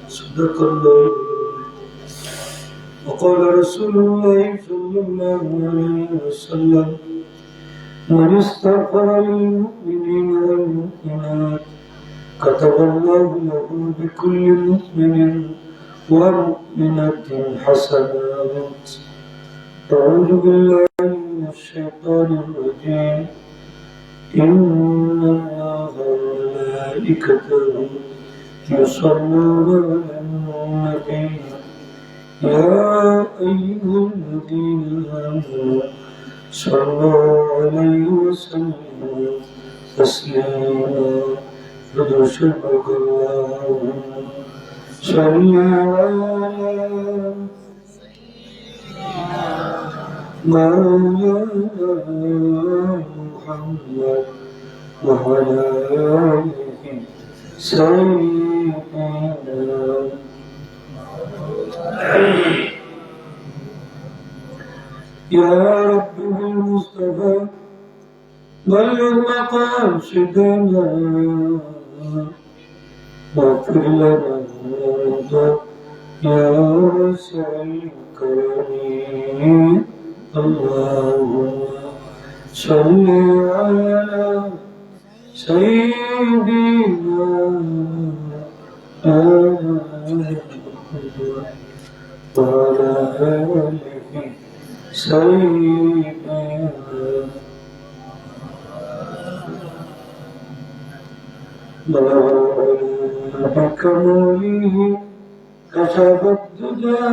صدق الله. وقال رسول الله صلى الله عليه وسلم: من استغفر للمؤمنين والمؤمنات كتب الله له بكل مؤمن ومؤمنة حسنات. أعوذ بالله من الشيطان الرجيم. إن الله وملائكته يصلون على النبي يا أيها الذين آمنوا صلوا عليه وسلموا تسليما. فدشبك اللهم صل على مولانا محمد وعلى آله سيدنا. يا رب بالمصطفى بلغ مقاصدنا واغفر لنا يا واسع الكريم. اللهم صل على سيدنا وعلى آله سيدنا. بكماله كشف الدجى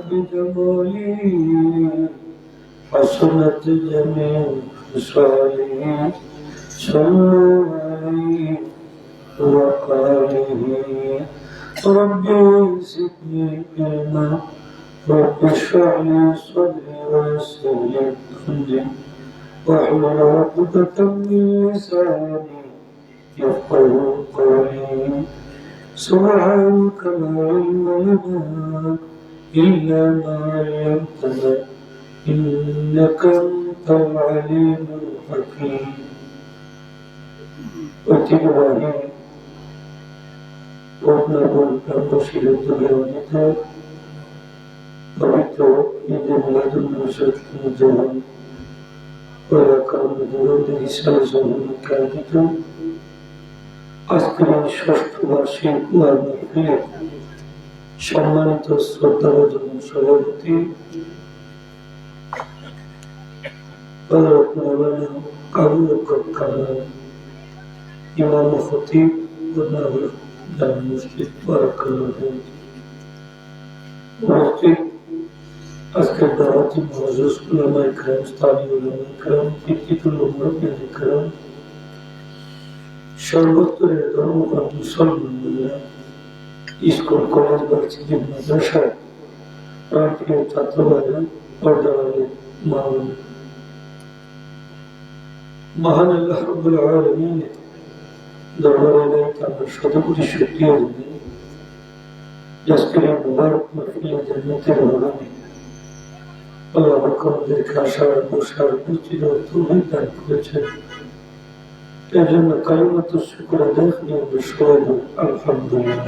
بجماله حسنت جميع خصاله. صلوا عليه وقاله ربي زدني علما رب اشرح لي صدري ويسر لي امري واحلل عقدة من لساني يفقهوا قولي. سبحانك لا علم لنا إلا ما علمتنا إنك أنت العليم الحكيم. واتباعي ونقول أنبشر الدنيا وبت يدملة النشاط المجرم ولا كان مدرون رسالة كاملة. আজকের এই ষষ্ঠ বার্ষিক মাহফিলের সম্মানিত শ্রদ্ধাভাজন সভাপতি ইমাম খতিব মসজিদ আজকের দাওয়াতি মজলিস উলামায়ে কেরাম, স্থানীয় উলামায়ে কেরাম, পিতৃতুল্য মুরব্বিয়ানে কেরাম, সর্বস্তরের ধর্মপ্রাণ মুসলমানরা, স্কুল, কলেজ, ভার্সিটি, মাদ্রাসায় প্রান্তীয় ছাত্রভাইরা, পর্দাবাড়ি মা বোনেরা, মহান আল্লাহ রাব্বুল আলামিনের দরবারে আমরা শতকোটি শুকরিয়া জানাই। আজকের এই মুবারক মাহফিলে জান্নাতের বাগানে আল্লাহ পাক আমাদেরকে আসার, বসার, বুঝির তৌফিক দান করেছেন। এর জন্য কালিমাত শুকর আদায় করে আমরা সবাই বলি আলহামদুলিল্লাহ।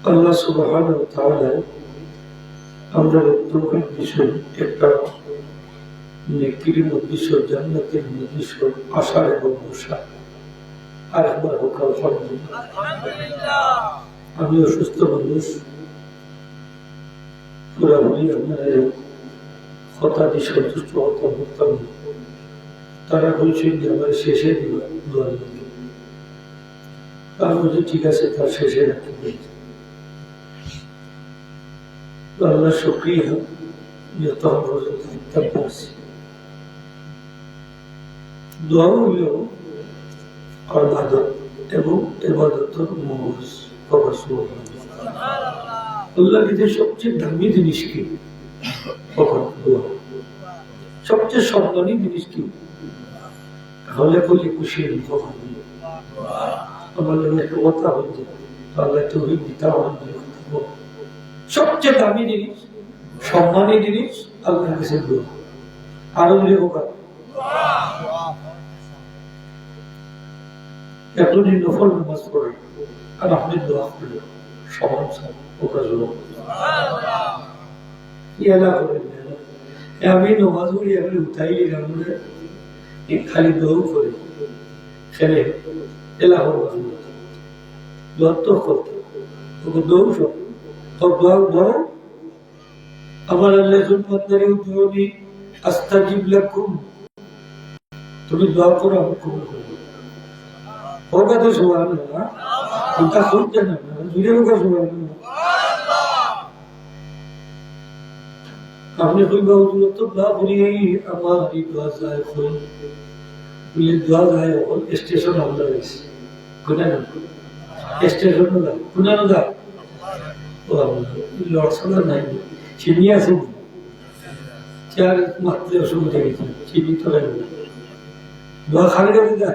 আল্লাহ সুবহানাহু ওয়া তাআলা আমরা তৌফিক বিষয় একটা নেকির মধ্যে জান্নাতের মধ্যে আশা এবং বসা। আর একবার হোক আলহামদুলিল্লাহ। আমি অসুস্থ মানুষ, পুরাপুরি আপনাদের কথা দিয়ে সন্তুষ্ট হতে পারতাম না। তারা বলছেন যে আমার শেষে দোয়া লাগে। আমি বলছি ঠিক আছে, তার শেষে রাখতে বলছি। আল্লাহ শুকরিয়া যে তখন পর্যন্ত দেখতে পারছি। দোয়া হইল ইবাদত এবং ইবাদতের মগজ প্রকাশ। আল্লাহর কাছে সবচেয়ে দামি জিনিস কি? সবচেয়ে সম্মানী জিনিস কি? তাহলে বলি খুশি আমার একটা কথা হচ্ছে আল্লাহ তৌফিক দিতে হবে। সবচেয়ে দামি জিনিস, সম্মানী জিনিস আল্লাহর কাছে দোয়া। আরো বলি হোক এখনই নফল নামাজ পড়ে আর আপনি দোয়া করলেন সমান আমি নমাজ পড়ি আমি উঠাই খালি দোয়া করে খেলে এলাকার দোয়া তো করতে দৌড় সব দোয়া দোয়া আমার আল্লাহ বান্দারে উদ্যোগী আস্তাজিব লাকুম তুমি দোয়া করো আমি কবুল করব होगा तो सुभान अल्लाह उनका खुद जन्म है दूसरे को सुभान अल्लाह आपने कोई बहुत तो दुआ करी है हमारी दुआ जाए कोई ये दुआ जाए और स्टेशन हमला है गुना ना स्टेशन ना गुना ना ओ लॉर्ड सदा नहीं चिनिया से चार मात्र शुरू देगी चिनी तो नहीं दुआ खाने का दिया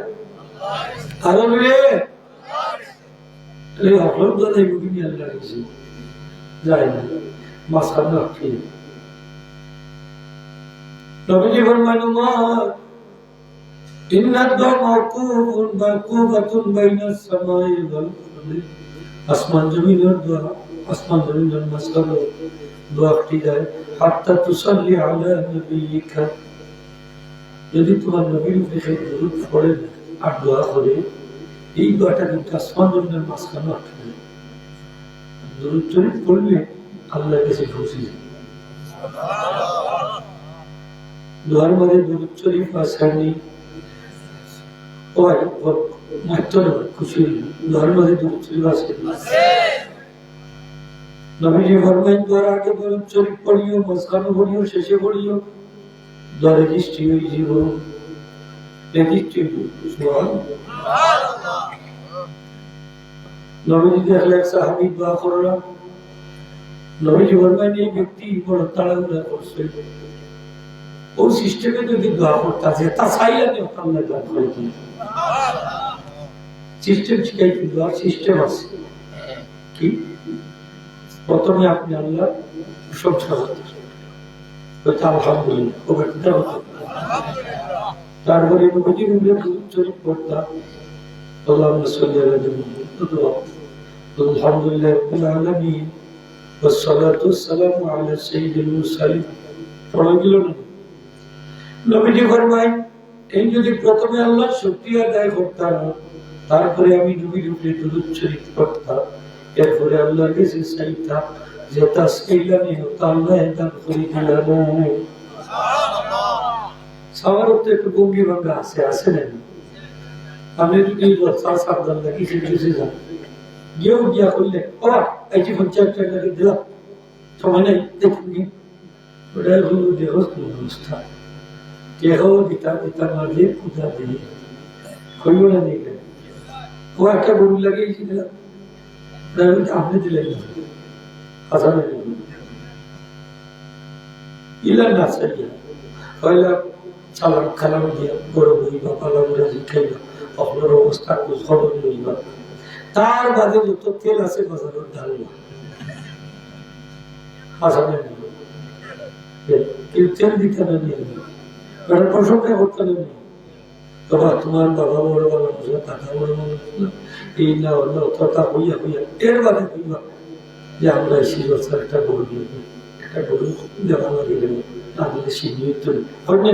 আসমান জমিনের দোয়া আসমান জমিনের মাঝখানে দোয়া কি যায় হাত্তা তুসাল্লি আলা নবিয়িকা যদি তোমার নবীর উপরে দরুদ পড়ে আর দোয়া করে এই দোয়াটা কিন্তু আসমান জমিনের মাঝখানে আটকে দরুদ শরীফ পড়লে আল্লাহর কাছে খুশি দোয়ার মধ্যে দরুদ শরীফ আসেনি ওই মাত্র খুশি দোয়ার মধ্যে দরুদ শরীফ আসেনি নবীজি ফরমায়েন দোয়ার আগে দরুদ শরীফ পড়িও মাঝখানে পড়িও শেষে পড়িও দোয়া রেজিস্ট্রি হয়ে জীবন নবীজি দেখলেন সাহাবী দোয়া করলেন নবীজি বললেন এই ব্যক্তি বড় তাড়াহুড়া করছে ও সিস্টেমে যদি দোয়া করতেছে তা চাইলে আল্লাহ দোয়া করে দিন সিস্টেম শিখাই দোয়া সিস্টেম আছে কি প্রথমে আপনি আল্লাহ প্রশংসা করতে আলহামদুলিল্লাহ ও ব্যক্তিটা তারপরে নবীজির উপরে দরুদ শরীফ পড়তাম আল্লাহুম্মা সাল্লি আলা মুহাম্মাদ আলহামদুলিল্লাহি রাব্বিল আলামিন ওয়াস সালাতু ওয়াস সালামু আলা সাইয়্যিদিল মুরসালিন পড়া গেল না নবীজি ফরমায় এই যদি প্রথমে আল্লাহর শুকরিয়া আদায় করতাম তারপরে আমি নবীর উপরে দরুদ শরীফ পড়তাম এরপরে আল্লাহর কাছে চাইতাম যে তাসকিলানি হতো আল্লাহ দান করে দিলেন সবার উপরে একটু ভঙ্গি ভাঙ্গা আছে না আমি যদি সাবধান লাগি সেটা যান গিয়েও গিয়া করলে ও এই যে 50 টাকা লাগে দিলাম সময় নেই দেখুন ওটা হলো দেহ অবস্থা দেহ দিতা দিতা মাঝে পূজা দিয়ে কইও না দেখে ও একটা গরু লাগিয়েছি দিলাম আপনি দিলেন না আসান ইলা না চাইয়া পয়লা চালান খালাম দিয়া গরম হইবা পালা উড়া খাইবা আপনার অবস্থা খোঁজ খবর লইবা তার বাদে যত তেল আছে বাজারের ঢালবা আসামে কেউ তেল দিতে না নিয়ে কারণ প্রশংসা করতে না বাবা তোমার বাবা বড় বাবা দাদা বড় বাবা এই না অন্য কথা হইয়া হইয়া এর বাদে হইবা যে আমরা সেই বছর একটা গরু দেওয়া লাগে না দিলে সিনিয়ে তো হয় না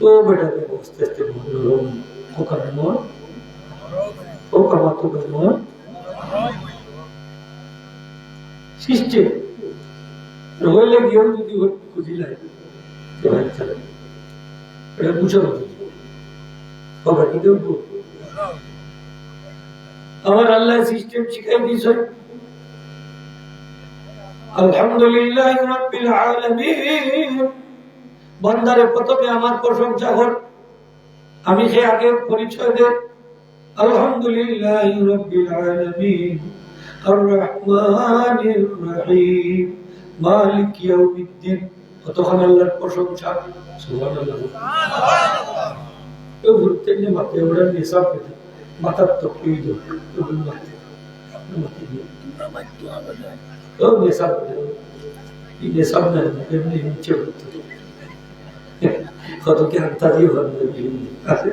ও বেটা দেখো আস্তে আস্তে মনোরম ওখানে মন ও কামাতো মন সিস্টেম হইলে গিয়েও যদি খুঁজি লাগে এটা বুঝা হবে কি দেব আমার আল্লাহ সিস্টেম শিখাই দিয়েছে আলহামদুলিল্লাহ রাব্বিল আলামিন বান্দারে প্রথমে আমার প্রশংসা কর আমি সে আগে পরিচয় দে আলহামদুলিল্লাহ রাব্বিল আলামিন আর রহমানির রহিম মালিক ইয়াউমিদ্দিন তখন আল্লাহর প্রশংসা সুবহানাল্লাহ ও বলতে যে মাথা ওড়া নিসাব মাথা তো কি দো ও নিসাব এই নিসাব না এমনি নিচে হতো কত কি আন্তাজি আছে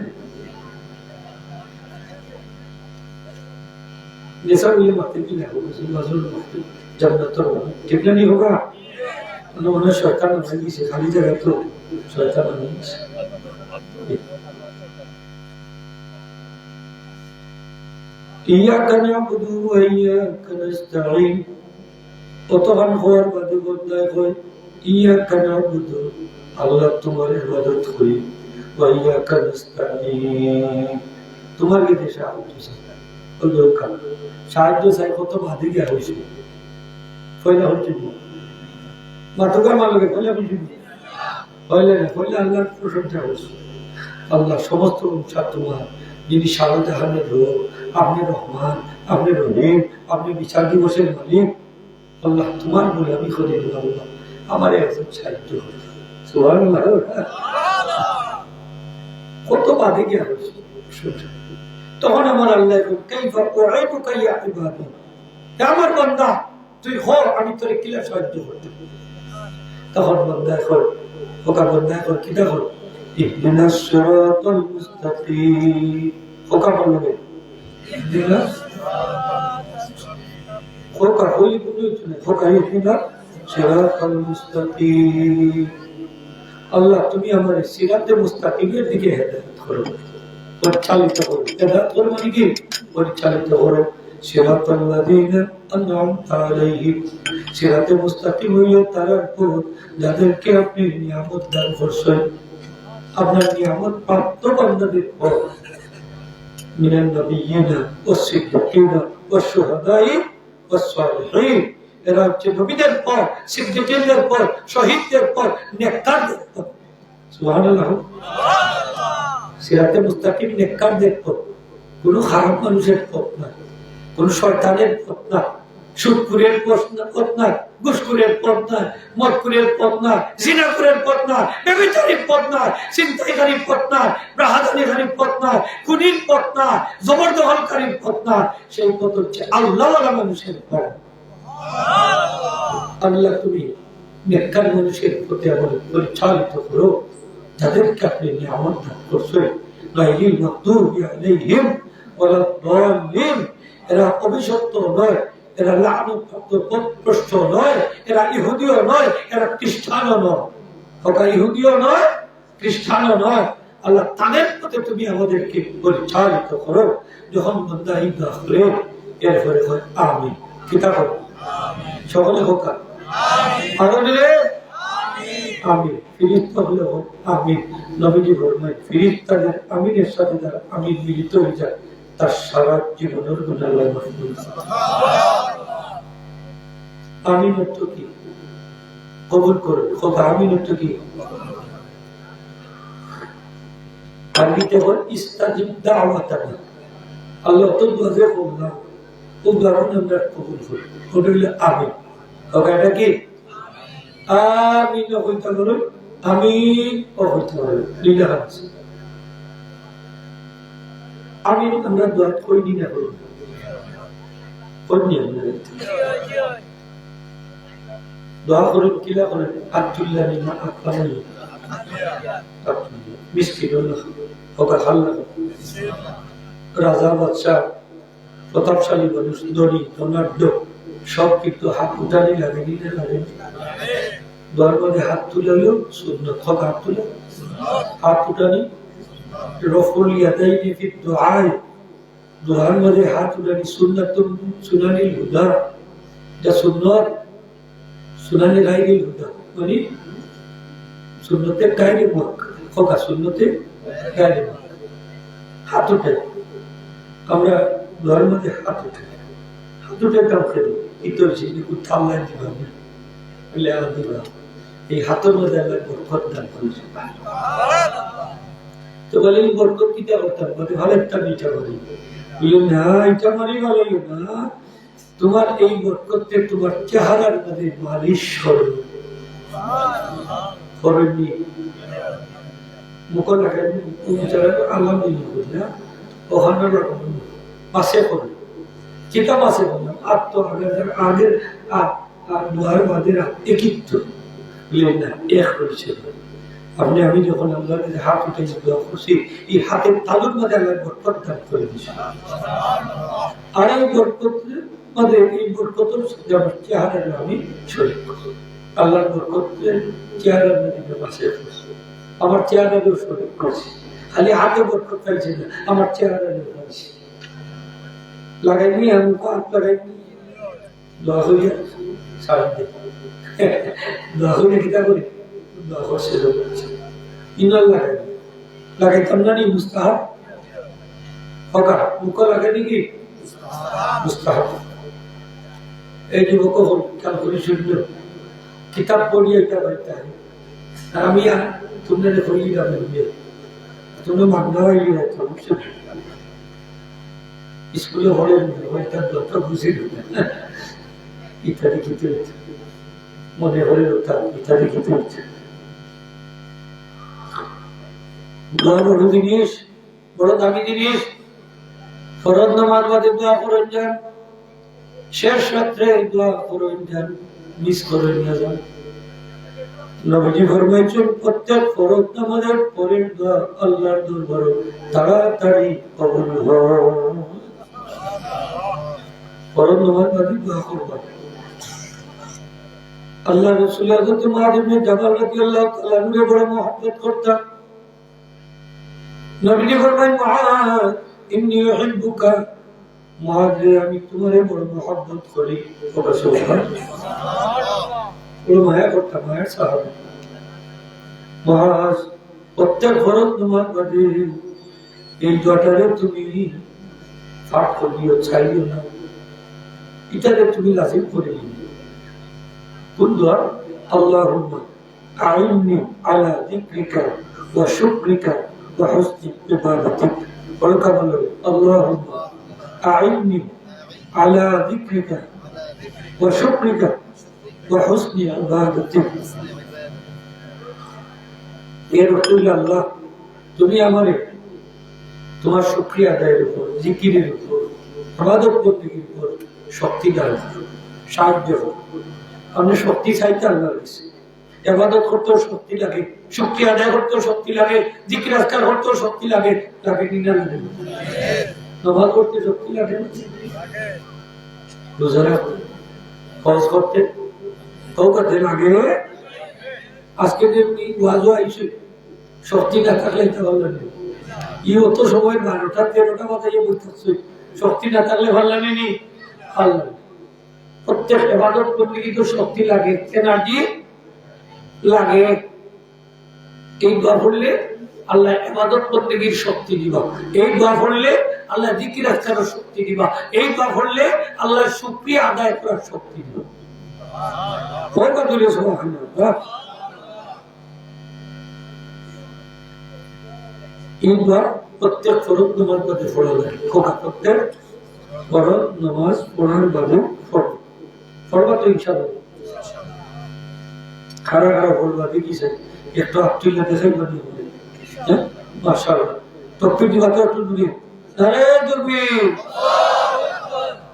जैसा ये माते की है वो मजलूम माते जन्नत तो ठीक नहीं होगा उन्होंने शैतान नहीं से खाली जगह तो शैतान नहीं इय्याका नअबुदु व इय्याका नस्तईन অতক্ষণ হওয়ার বাদে বন্দায় হয় ইয়্যাকা না'বুদু আল্লাহ তোমার ইবাদত করি ওয়া ইয়্যাকা নাস্তাঈন তোমার কাছে সাহায্য চাই সাহায্য চাই কত বাদে গিয়া হয়েছে পয়লা হচ্ছে মাতকা মালকে পয়লা বুঝি পয়লা না পয়লা আল্লাহর প্রশংসা হয়েছে আল্লাহ সমস্ত অনুসার তোমার যিনি সারা জাহানের রব আপনি রহমান আপনি রহিম আপনি বিচার দিবসের মালিক আল্লাহ তোমার বলে আমি করে দিলাম আল্লাহ আমার একজন সাহায্য করবে সুবহানাল্লাহ কত বাদে গিয়া হয়েছে তখন আমার আল্লাহ কাইফা উআইনুকা ইয়া ইবাদি আমার বান্দা তুই হ আমি তোরে কিলা সাহায্য করতে তখন বান্দা কর ওকা বান্দা কর কিটা কর ইহদিনাস সিরাতাল মুস্তাকিম ওকা বলবে ইহদিনাস ওকা হই বলে ওকা ইহদিনাস সিরাতাল মুস্তাকিম আল্লাহ তুমি আমার সিরাতে মুস্তাকিমের দিকে হেদায়েত করো পরিচালিত করো হেদায়েত করো মানে কি পরিচালিত করো সিরাতাল্লাযীনা আন'আমতা আলাইহিম সিরাতে মুস্তাকিম হইল তারার উপর যাদেরকে আপনি নিয়ামত দান করছেন আপনার নিয়ামত প্রাপ্ত বান্দাদের পর মিনান নবিয়্যিনা ওয়াস সিদ্দীকিনা ওয়াস শুহাদাই ওয়াস সালিহিন এরা হচ্ছে নবীদের পর সিদ্দীকদের পর শহীদদের পর নেককারদের পর সুবহানাল্লাহ সিরাতে মুস্তাকিম নেককারদের পর কোন খারাপ মানুষের পথ না কোন শয়তানের পথ না সুদখোরের পথ না ঘুষখোরের পথ না মদখোরের পথ না জিনাখোরের পথ না ব্যভিচারীর পথ না ছিনতাইকারীর পথ না রাহাজানিকারীর পথ না খুনির পথ না জবরদখলকারীর পথ না সেই পথ হচ্ছে আল্লাহওয়ালা মানুষের পথ আল্লাহ তুমি নেককার মানুষের প্রতি আমাদের পরিচালিত করো যাদেরকে আপনি নিয়ামত দান করছেন গায়রিল মাগদুবি আলাইহিম ওয়ালাদ দাল্লিন এরা অভিশপ্ত নয় এরা লাআনতপ্রাপ্ত পথভ্রষ্ট নয় এরা ইহুদিও নয় এরা খ্রিস্টানও নয় ওরা ইহুদিও নয় খ্রিস্টানও নয় আল্লাহ তাদের পথে তুমি আমাদেরকে পরিচালিত করো যখন বান্দা ইবাদত করে এরপরে হয় আমিন কিতাব সকলে হোক আমিন আমিন ফিরিস্তা হলে হোক আমিন নবীজি বলেন ফিরিস্তাদের আমিনের সাথে যারা আমিন মিলিত হয়ে যায় তার সারা জীবনের গুনাহ আল্লাহ মাফ করে দেন আমিন অর্থ কি কবুল করুন খোদা আমিন অর্থ কি আরবিতে বলে ইস্তাজিব দাওয়াতানা আল্লাহ তো দোয়া করলাম উদাহরণ আমরা কবুল করি ওটা হইলে আমিন ওকে এটা কি আমিন হইতে বলুন আমিন ও হইতে বলুন লীলা আছে আমিন আমরা দোয়া করি না বলুন করি আমরা দোয়া করুন কিলা করেন আব্দুল্লাহ নিমা আকবানি মিসকিনুল্লাহ ওকে হাল্লা রাজা বাদশাহ প্রতাপশালী মানুষ ধনী ধনাঢ্য সব কিন্তু হাত উঠানি লাগেনি না লাগেনি দোয়ার মধ্যে হাত তুলে হলেও সুন্নাত হক হাত তুলে হাত উঠানি রফুল ইয়াদাইনি ফি দুআয় দোয়ার মধ্যে হাত উঠানি সুন্নাতুন সুনানিল হুদা যা সুন্নাত সুনানি গায়রিল হুদা মানে সুন্নতে গায়রি মুখ হক সুন্নতে গায়রি মুখ হাত উঠে আমরা দোয়ার মধ্যে হাত উঠে কাম করি ইতর জিনি কোথাও নাই দিবাম বলে আল্লাহ দিবা এই হাতের মধ্যে আল্লাহ বরকত দান করেছে তো বলেন বরকত কিটা হতো বলে ভালো একটা মিঠা বলি বলে না এটা মানে ভালো না তোমার এই বরকতে তোমার চেহারার মধ্যে মালিশ করো করেনি মুখ লাগাই আল্লাহ দিল ওখানে পাশে করে কিতাব আছে বললাম আত্ম আগের দোয়ার বাদের একিত্ব না এক হয়েছে আপনি আমি যখন আল্লাহর কাছে হাত উঠে দোয়া করছি, এই হাতের তালুর মধ্যে আল্লাহ বরকত দান করে দিয়েছে। আর এই বরকত মধ্যে এই বরকতের সাথে আমার চেহারাটা আমি শরীর করছি। আল্লাহর বরকতের চেহারার মধ্যে বাসে করছি, আমার চেহারারও শরীর করছি। খালি হাতে বরকত পাইছে না, আমার চেহারারও পাইছে। লাগাইনি আমি হাত লাগাইনি, দোয়া হইয়া সারা দিন দোয়া হইলে কিতা করি, দোয়া করছে ইনার লাগাই লাগাইতাম না নি মুস্তাহাব হকা মুখ লাগানি কি মুস্তাহাব। এই যুবক খেয়াল করে শুনল কিতাব পড়িয়ে এটা বাড়িতে হয়। আর আমি তুমি হইলি যাবে তুমি মাগনা হইলি না সমস্যা স্কুলে হলে যত বুঝে ইত্যাদি খেতে হচ্ছে, মনে হলে ইত্যাদি খেতে হচ্ছে। দোয়া বড় জিনিস, বড় দামি জিনিস। ফরজ নামাজ বাদে দোয়া করেন যান, শেষ রাত্রে দোয়া করেন যান, মিস করেন না যান। নবীজি ফরমাইছেন প্রত্যেক ফরজ নামাজের পরের দোয়া আল্লাহর দরবারে তাড়াতাড়ি কবুল হয়। ফরজ নামাজ বাদে দোয়া করবেন। আল্লাহ রাসূল হযরত মুআয ইবনে জাবাল রাদিয়াল্লাহু তাআলা আনহু বড় মহব্বত করতেন। নবীজি ফরমায় মুআয ইন্নী উহিব্বুকা, মুআয আমি তোমারে বড় মহব্বত করি। বড় মায়া করতাম, মায়ের সাহাবী। মুআয প্রত্যেক ফরজ নামাজ বাদে এই দোয়াটারে তুমি পাঠ করিও, চাইও না, এটারে তুমি লাজিম করে নিও। কোন দোয়া? আল্লাহুম্মা আইন্নি আলা যিকরিকা ওয়া শুকরিকা ওয়া হুসনি ইবাদাতিক। বলকা বলো আল্লাহুম্মা আইন্নি আলা যিকরিকা ওয়া শুকরিকা ওয়া হুসনি ইবাদাতিক। এর অর্থ হলো আল্লাহ তুমি আমারে তোমার শুকরিয়া আদায়ের উপর, জিকিরের উপর, ইবাদত বন্দেগীর উপর শক্তি দান করো, সাহায্য করো। আপনি শক্তি চাইতে আল্লাহ রয়েছে, ইবাদত করতেও শক্তি লাগে, শুকরিয়া আদায় করতেও শক্তি লাগে, জিকির আজকার করতেও শক্তি লাগে, লাগে কিনা লাগে? নামাজ পড়তে শক্তি লাগে, রোজা রাখতে, হজ করতে কাউকে লাগে। আজকে যেমনি ওয়াজও আইছে, শক্তি না থাকলে এটা ভালো লাগে। ই অত সময় 12টা 13টা মাথায় বলতেছে, শক্তি না থাকলে ভালো লাগে নি? ভালো লাগে। প্রত্যেক ইবাদত করতে কিন্তু শক্তি লাগে, এনার্জি লাগে। এই দোয়া পড়লে আল্লাহ ইবাদত বন্দেগীর শক্তি দিবা, এই দোয়া পড়লে আল্লাহ জিকির আজকারের শক্তি দিবা, এই দোয়া পড়লে আল্লাহ শুকরিয়া আদায় করার শক্তি দিবা। সুবহানাল্লাহ। এই দোয়া প্রত্যেক ফরজ নামাজ বাদে পড়া লাগে। প্রত্যেক ফরজ নামাজ পড়ার বাদে পড়বা তো ইনশাআল্লাহ। খারাপ খারাপ পড়বা দেখিছে একটু আত্মীয় দেখাই বানি বলে, হ্যাঁ মাশাআল্লাহ। তকবীর দিবা তো একটু দূরে, আরে দুর্বীর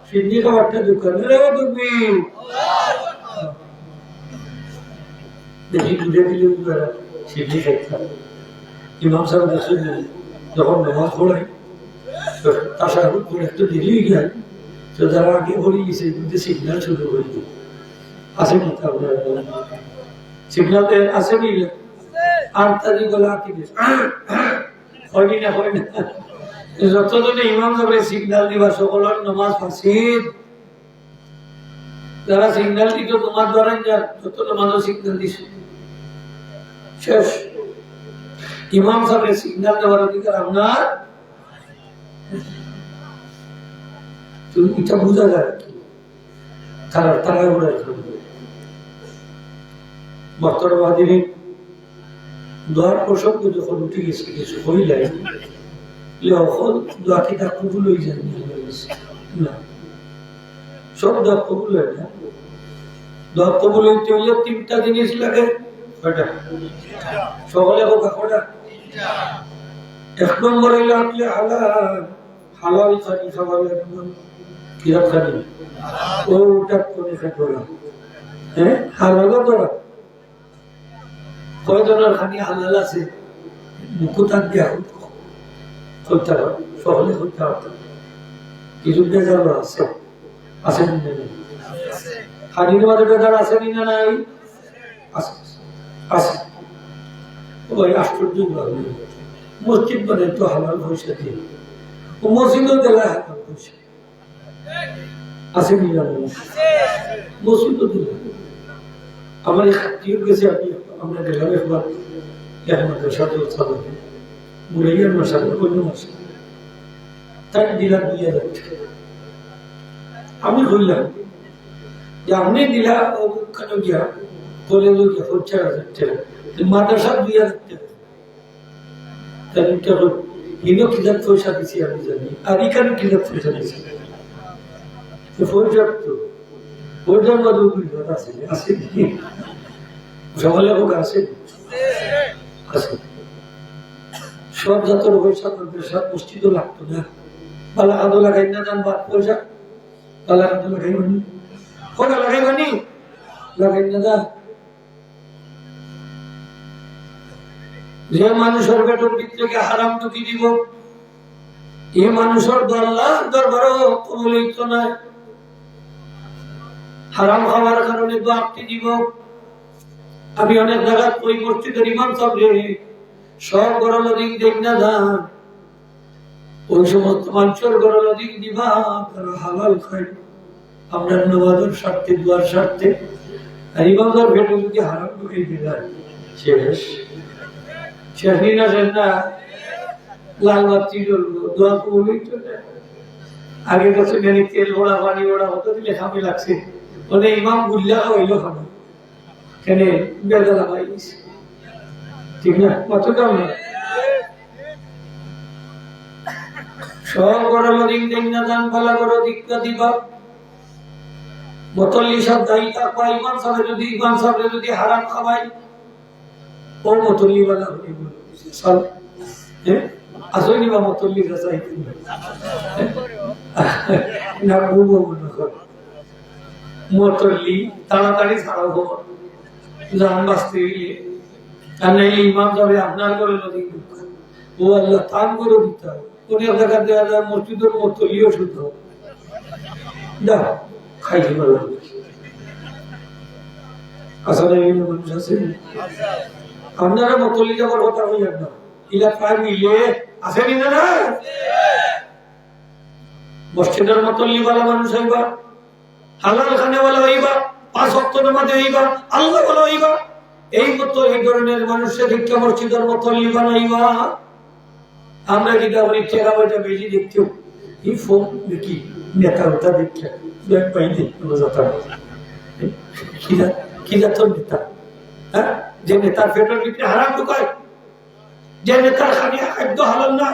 সিদ্ধি খাবারটা দোকান, আরে দুর্বীর দেখি দূরে দিলে সিদ্ধি খাইতাম। ইমাম সাহেব দেখছেন যখন নামাজ পড়ায় তাশাহুদ পড়ে একটু দেরি হয়ে যায়, তো যারা আগে পড়ে গেছে কিন্তু সিগন্যাল শুরু করে দিই। আছে কি আপনার সিগন্যাল আছে কি? আর তারি গলা কি হয়নি না, হয় না। যতজনে ইমাম সাহেব সিগন্যাল দিবা সকলের নামাজ ফাসিদ। যারা সিগন্যাল দিত তোমার দ্বারা যা যত নামাজও সিগন্যাল দিছে শেষ। ইমাম সাহেবের সিগন্যাল দেওয়ার অধিকার আপনার। এটা বোঝা যায় কি তারা তারা বর্তমানে দোয়ার প্রসঙ্গ যখন উঠে গেছে কিছু হইলে দোয়া কি তা কবুল হয়ে যায় না, সব দোয়া কবুল হয় না। দোয়া কবুল হইতে হইলে 3টা জিনিস লাগে। সকলে কটা? 1 নম্বর হইলে আপনি হালাল হালাল খানি খাবার লাগবে। কিরম খানি? ওটা করে খাবো না, হ্যাঁ হালাল করা কয়জনের খানি হালাল আছে মুকুতার দেওয়া হইতে সকলে হইতে হতো কিছু বেজার আছে আছেন হাজির মাঝে বেজার আছে না নাই আছে আছে ওই আশ্চর্য মসজিদ বানাই তো হালাল পয়সা দিয়ে মসজিদও দিলা হালাল পয়সা আছে না মসজিদও দিলা আমার এই খাতির গেছে আমরা গেলাম একবার এক মাদ্রাসাতে উৎসাদন মুরাইয়ার মাসা অন্য মাসা তাই দিলাম 2000 টাকা আমি বললাম যে আপনি দিলা ওখানে গিয়া বলে গিয়া 4000 টাকা মাদ্রাসা 2000 টাকা তাই হিনো কিলার পয়সা দিছি আমি জানি আর এখানে কিলার পয়সা দিছি পর্যাপ্ত পর্যাপ্ত আছে আছে সকলে হোক আছে আছে সব জাতের পয়সা মাদ্রাসা মসজিদও লাগতো না বালা কাদো লাগাই না জান বাদ পয়সা বালা কাদো লাগাইবানি কোনা লাগাইবানি লাগাই না যা যে মানুষের বেতন ভিতরে হারাম ঢুকি দিব এ মানুষের দল্লা দরবারও কবুল হইতো না হারাম খাওয়ার কারণে তো আপনি দিব আমি অনেক জায়গা ওই মসজিদের ইমাম সাহেব সব গরল দিক দেখ না যান ওই সমস্ত মানুষের গরল দিক দিবা তারা হালাল খায় আমরা নবাজের স্বার্থে দুয়ার স্বার্থে আর ইমাম সাহেব ভেটে যদি হারাম ঢুকিয়ে দিলাম শেষ শেষ না শেষ না লাল বাতি জ্বলবো দোয়া কবুল চলে আগে কাছে মেনে তেল ওড়া পানি ওড়া হতো দিলে খামে লাগছে ওদের ইমাম গুল্লা হইল খাবো কেন বেদলা পাইস ঠিক না কত দাম না সব গরম দিন দিন না দান পালা করো দিকটা দিবা মতল্লি সব দায়িত্ব পাই ইমাম সাহেব যদি হারাম খাওয়াই ও মতল্লি বালা হয়ে গেল সব আসলে নিবা মতল্লি চাই না বুবো মনে কর মতল্লি তাড়াতাড়ি ছাড়া খবর জান বাঁচতে গেলে আর নাইলে ইমাম সাহেব আপনার করে নদী ও আল্লাহ তান করে দিতে হবে উনি দেখা দেওয়া যায় মসজিদের মতলিও শুদ্ধ দেখ খাইতে পারলাম আসলে মানুষ আছে আপনারা মতলি যাবার কথা হইলেন না এলাকায় মিলে আসেনি না মসজিদের মতলি বলা মানুষ হইবা হালাল খানে বলা হইবা 5 ওয়াক্ত নামাজ হইবা আল্লাহ বলা হইবা এই মতো এই ধরনের মানুষের শিক্ষা মসজিদের মতলি বানাইবা আমরা কি তাহলে চেহারা বইটা বেশি দেখতেও এই ফোন দেখি নেতা ওটা দেখছে পাইনি কি জাতর নেতা হ্যাঁ যে নেতার পেটের ভিতরে হারাম ঢুকায় যে নেতার খানি খাদ্য হালাল না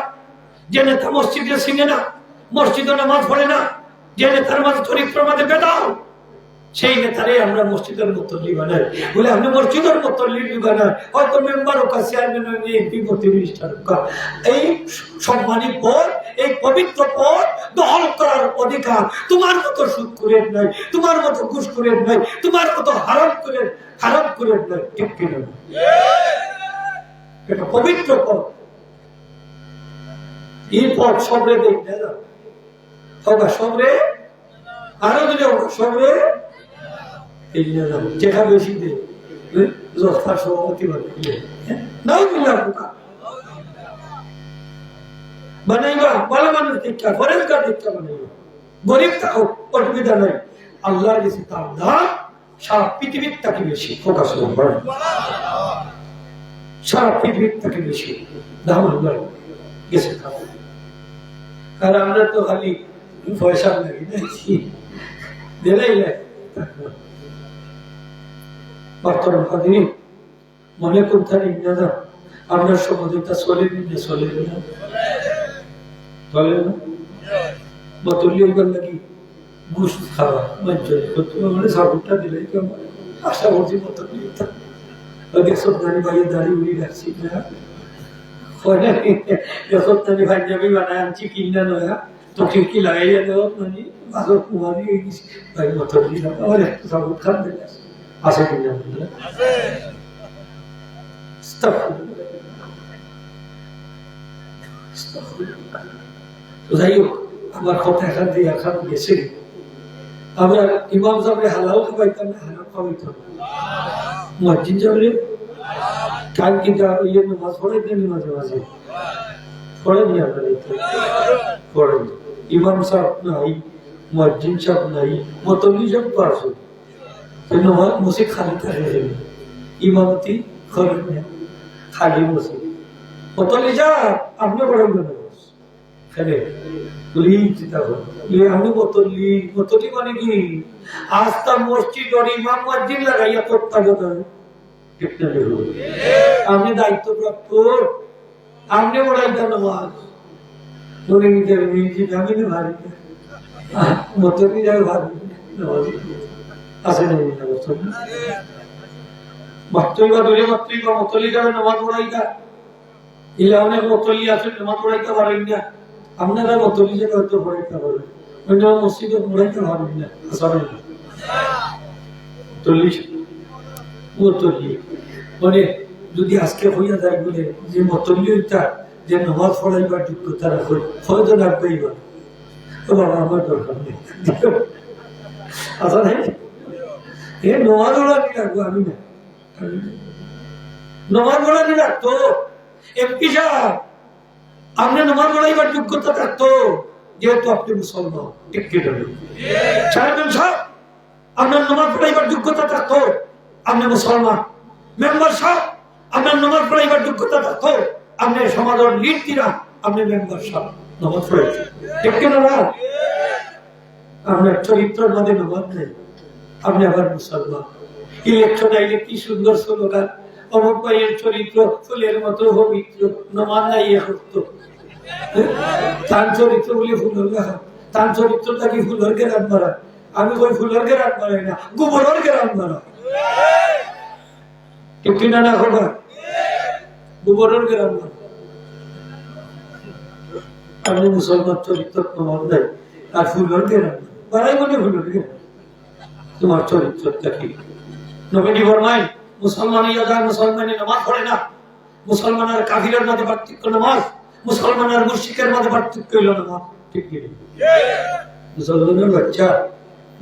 যে নেতা মসজিদে সিঙে না মসজিদে নামাজ পড়ে না যে নেতার মাঝে চরিত্রের মাঝে বেদাল সেই নেতারে আমরা মসজিদের মতল্লি বানাই বলে আপনি মসজিদের মতল্লি বানান হয়তো মেম্বার হোক চেয়ারম্যান এমপি প্রতিনিধিষ্ঠা এই সম্মানিত পদ এই পবিত্র পদ দখল করার অধিকার তোমার মতো সুদ করে নাই তোমার মতো ঘুষ করে নাই তোমার মতো হারাম করে নাই ঠিক কিনা এটা পবিত্র পদ এই পদ সবরে দেখ না হোক সবরে আরো যদি সবরে যেটা বেশি দেয় সভাপতি বানাইবা ভালো মানুষ দীক্ষা ফরেজগার দীক্ষা বানাইবা গরিব থাকো অসুবিধা নাই আল্লাহর কাছে তার দাম সারা পৃথিবীর থেকে বেশি ফোকাস করবেন সারা পৃথিবীর থেকে বেশি দাম আল্লাহর গেছে আর আমরা তো খালি পয়সা লাগি দেখছি দিলেই লাগে মনে করতে না আপনার সমাজটা চলে নিতে চলে না বোতলি হইবার লাগি ঘুষ খাওয়া মানে সাবুনটা দিলে আশা করছি বোতলি সব দাঁড়ি বাইরে দাঁড়িয়ে উড়ি রাখছি না সপ্তাহে ভাই যাবি বানায় আনছি কিনা নয়া তো খিড়কি লাগাইয়া দেওয়া মানে বাজার কুমারি হয়ে গেছি ভাই বোতলি আমার একটু সাবুন খান দিলে আছে কিনা যাই হোক, আমার কথা এখান থেকে এখন গেছে। আমরা ইমাম সাহেব হালাল খাওয়াইতাম না, হারাম খাওয়াইতাম মসজিদ যাবে কাল কিন্তু ইয়ে নামাজ পড়াইতেন মাঝে মাঝে পড়েনি, আপনার পড়েন। ইমাম সাহেব নাই, মসজিদ সাহেব নাই, মতলি সব তো আসে, নামাজ মসজিদ খালি থাকে, ইমামতি করেন না, খালি মসজিদ। মতলি যা আপনি পড়েন না এখানে আমি মতলি, মতলি মানে কি আস্থা মসজিদ আর ইমাম মসজিদ লাগাইয়া তত্ত্বাবধান আপনি দায়িত্বপ্রাপ্ত, আপনি পড়াইতেন নামাজ মনে নিতে আমি না ভাবি মতলি যাবে ভাবি আছে না মাতৃবা ধরে মাতৃবা মতলি যাবে নামাজ পড়াইতা, এলে অনেক মতলি আছে নামাজ পড়াইতে পারেন না, আপনারা মতলি যাবে হয়তো পড়াইতে পারেন, মসজিদে পড়াইতে পারেন না। মানে যদি আজকে হইয়া যায় বলে যে মতলিটা যে নামাজ পড়াইবার যোগ্যতা রাখো হয়তো ডাকবেই বা বাবা আমার দরকার নেই, আসা নাই এ নামাজ পড়ানি রাখবো আমি না, নামাজ পড়ানি রাখতো এমপি সাহেব আপনি নামাজ পড়াইবার যোগ্যতা থাকতো যেহেতু আপনি মুসলমান, আপনার নামাজ পড়াইবার যোগ্যতা থাকতো আপনি মুসলমান, মেম্বার সাহেব আপনার নামাজ পড়াইবার যোগ্যতা থাকতো আপনি সমাজের লিড দিরা, আপনি মেম্বার সাহেব নামাজ পড়াইছেন, ঠিক কিনা না? আপনার চরিত্রের মধ্যে নামাজ নেই, আপনি আবার মুসলমান। ইলেকশন আইলে কি সুন্দর স্লোগান, অমুক ভাইয়ের চরিত্র ফুলের মতো পবিত্র, নামাজ নাই হতো তার চরিত্র বলে ফুলের গাছ, তার চরিত্রটা কি ফুলের গেরান মারা, আমি কই ফুলের গেরান মারাই না, গোবরের গেরান মারা, ঠিক কিনা না খবর, গোবরের গেরান মারা। আপনি মুসলমান চরিত্র নামাজ নাই আর ফুলের গেরান মারাই বলে ফুলের গেরান, তোমার চরিত্রটা কি? নবীজি ফরমায় মুসলমান ইয়া যায় মুসলমানের নামাজ পড়ে না, মুসলমান আর কাফিরের মধ্যে পার্থক্য নামাজ, মুসলমান আর মুশরিকের মধ্যে পার্থক্য হইল নামাজ, ঠিক কি? মুসলমানের বাচ্চা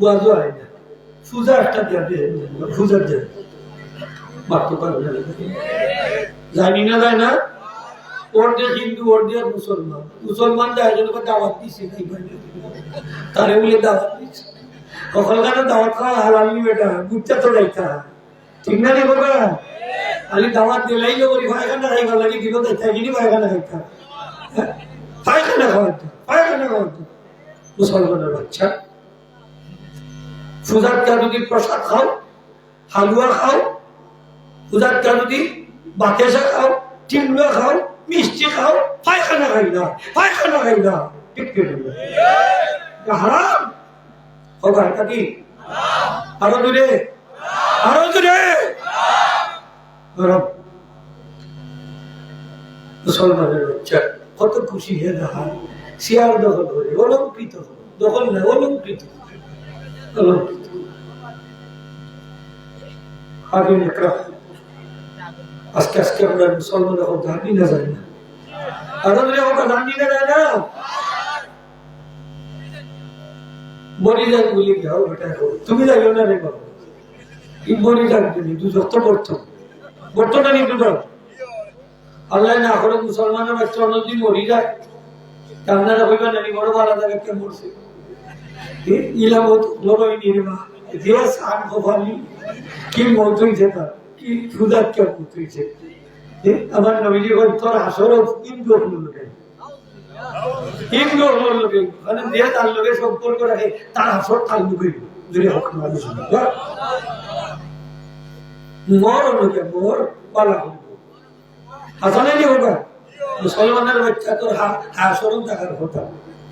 ওয়াজও হয় না, পূজা একটা দেবে, পূজার দেবে মাত্র পারবে না, জানি না যায় না, ওর দিয়ে হিন্দু ওর দিয়ে মুসলমান, মুসলমান যায় যেন দাওয়াত দিচ্ছে তারে বলে দাওয়াত দিচ্ছে, কখনকার দাওয়াত খাওয়া হালালি বেটা বুঝতে তো যাইতা, ঠিক না রে বাবা? খালি দাওয়াত দিলাই করি পায়খানা খাইবার লাগে, দিল দেখি পায়খানা খাইতা, পায়খানা খাওয়াতো, পায়খানা খাওয়াতো। মুসলমানের বাচ্চা পূজার যদি প্রসাদ খাও, হালুয়া খাও, পূজার যদি বাতাসা খাও, চিংড়া খাও, মিষ্টি খাও, পায়খানা খাই না, পায়খানা খাই না, ঠিক হারাম হবে কি? আরো দূরে, আরো দূরে। মুসলমানের বাচ্চা কত খুশি হয়ে দেখা শিয়ার দখল করে, অলঙ্কৃত দখল না, অলঙ্কৃত অলঙ্কৃত। আজকে আজকে আমরা মুসলমান এখন জানি না, যায় না, আরো দূরে ওটা জানি না, যায় না, বলি যাক বলি যাও বেটা, তুমি যাইও না রে বাবা, কি বলি যাক তুমি দুধ তো করতো করতো না নি দুধ, আল্লাহ না করে মুসলমানের বাচ্চা অন্যদিন মরি যায়, আপনারা কইবেন নানি বড় ভালো জায়গা কে মরছে, ইলা মত লড়াই নিয়ে মা যে সান গোভালি কি মত হইছে, তার কি সুদার কে মত হইছে। আমার নবীজি কই তোর আসর ইন্দু হলো লোকে, ইন্দু হলো লোকে, মানে যে তার লোকে সম্পর্ক রাখে তার আসর তার লোকে যদি হোক মানুষ মর লোকে মর পালা আসলে কি হোক। মুসলমানের বাচ্চা তোর আচরণ দেখার কথা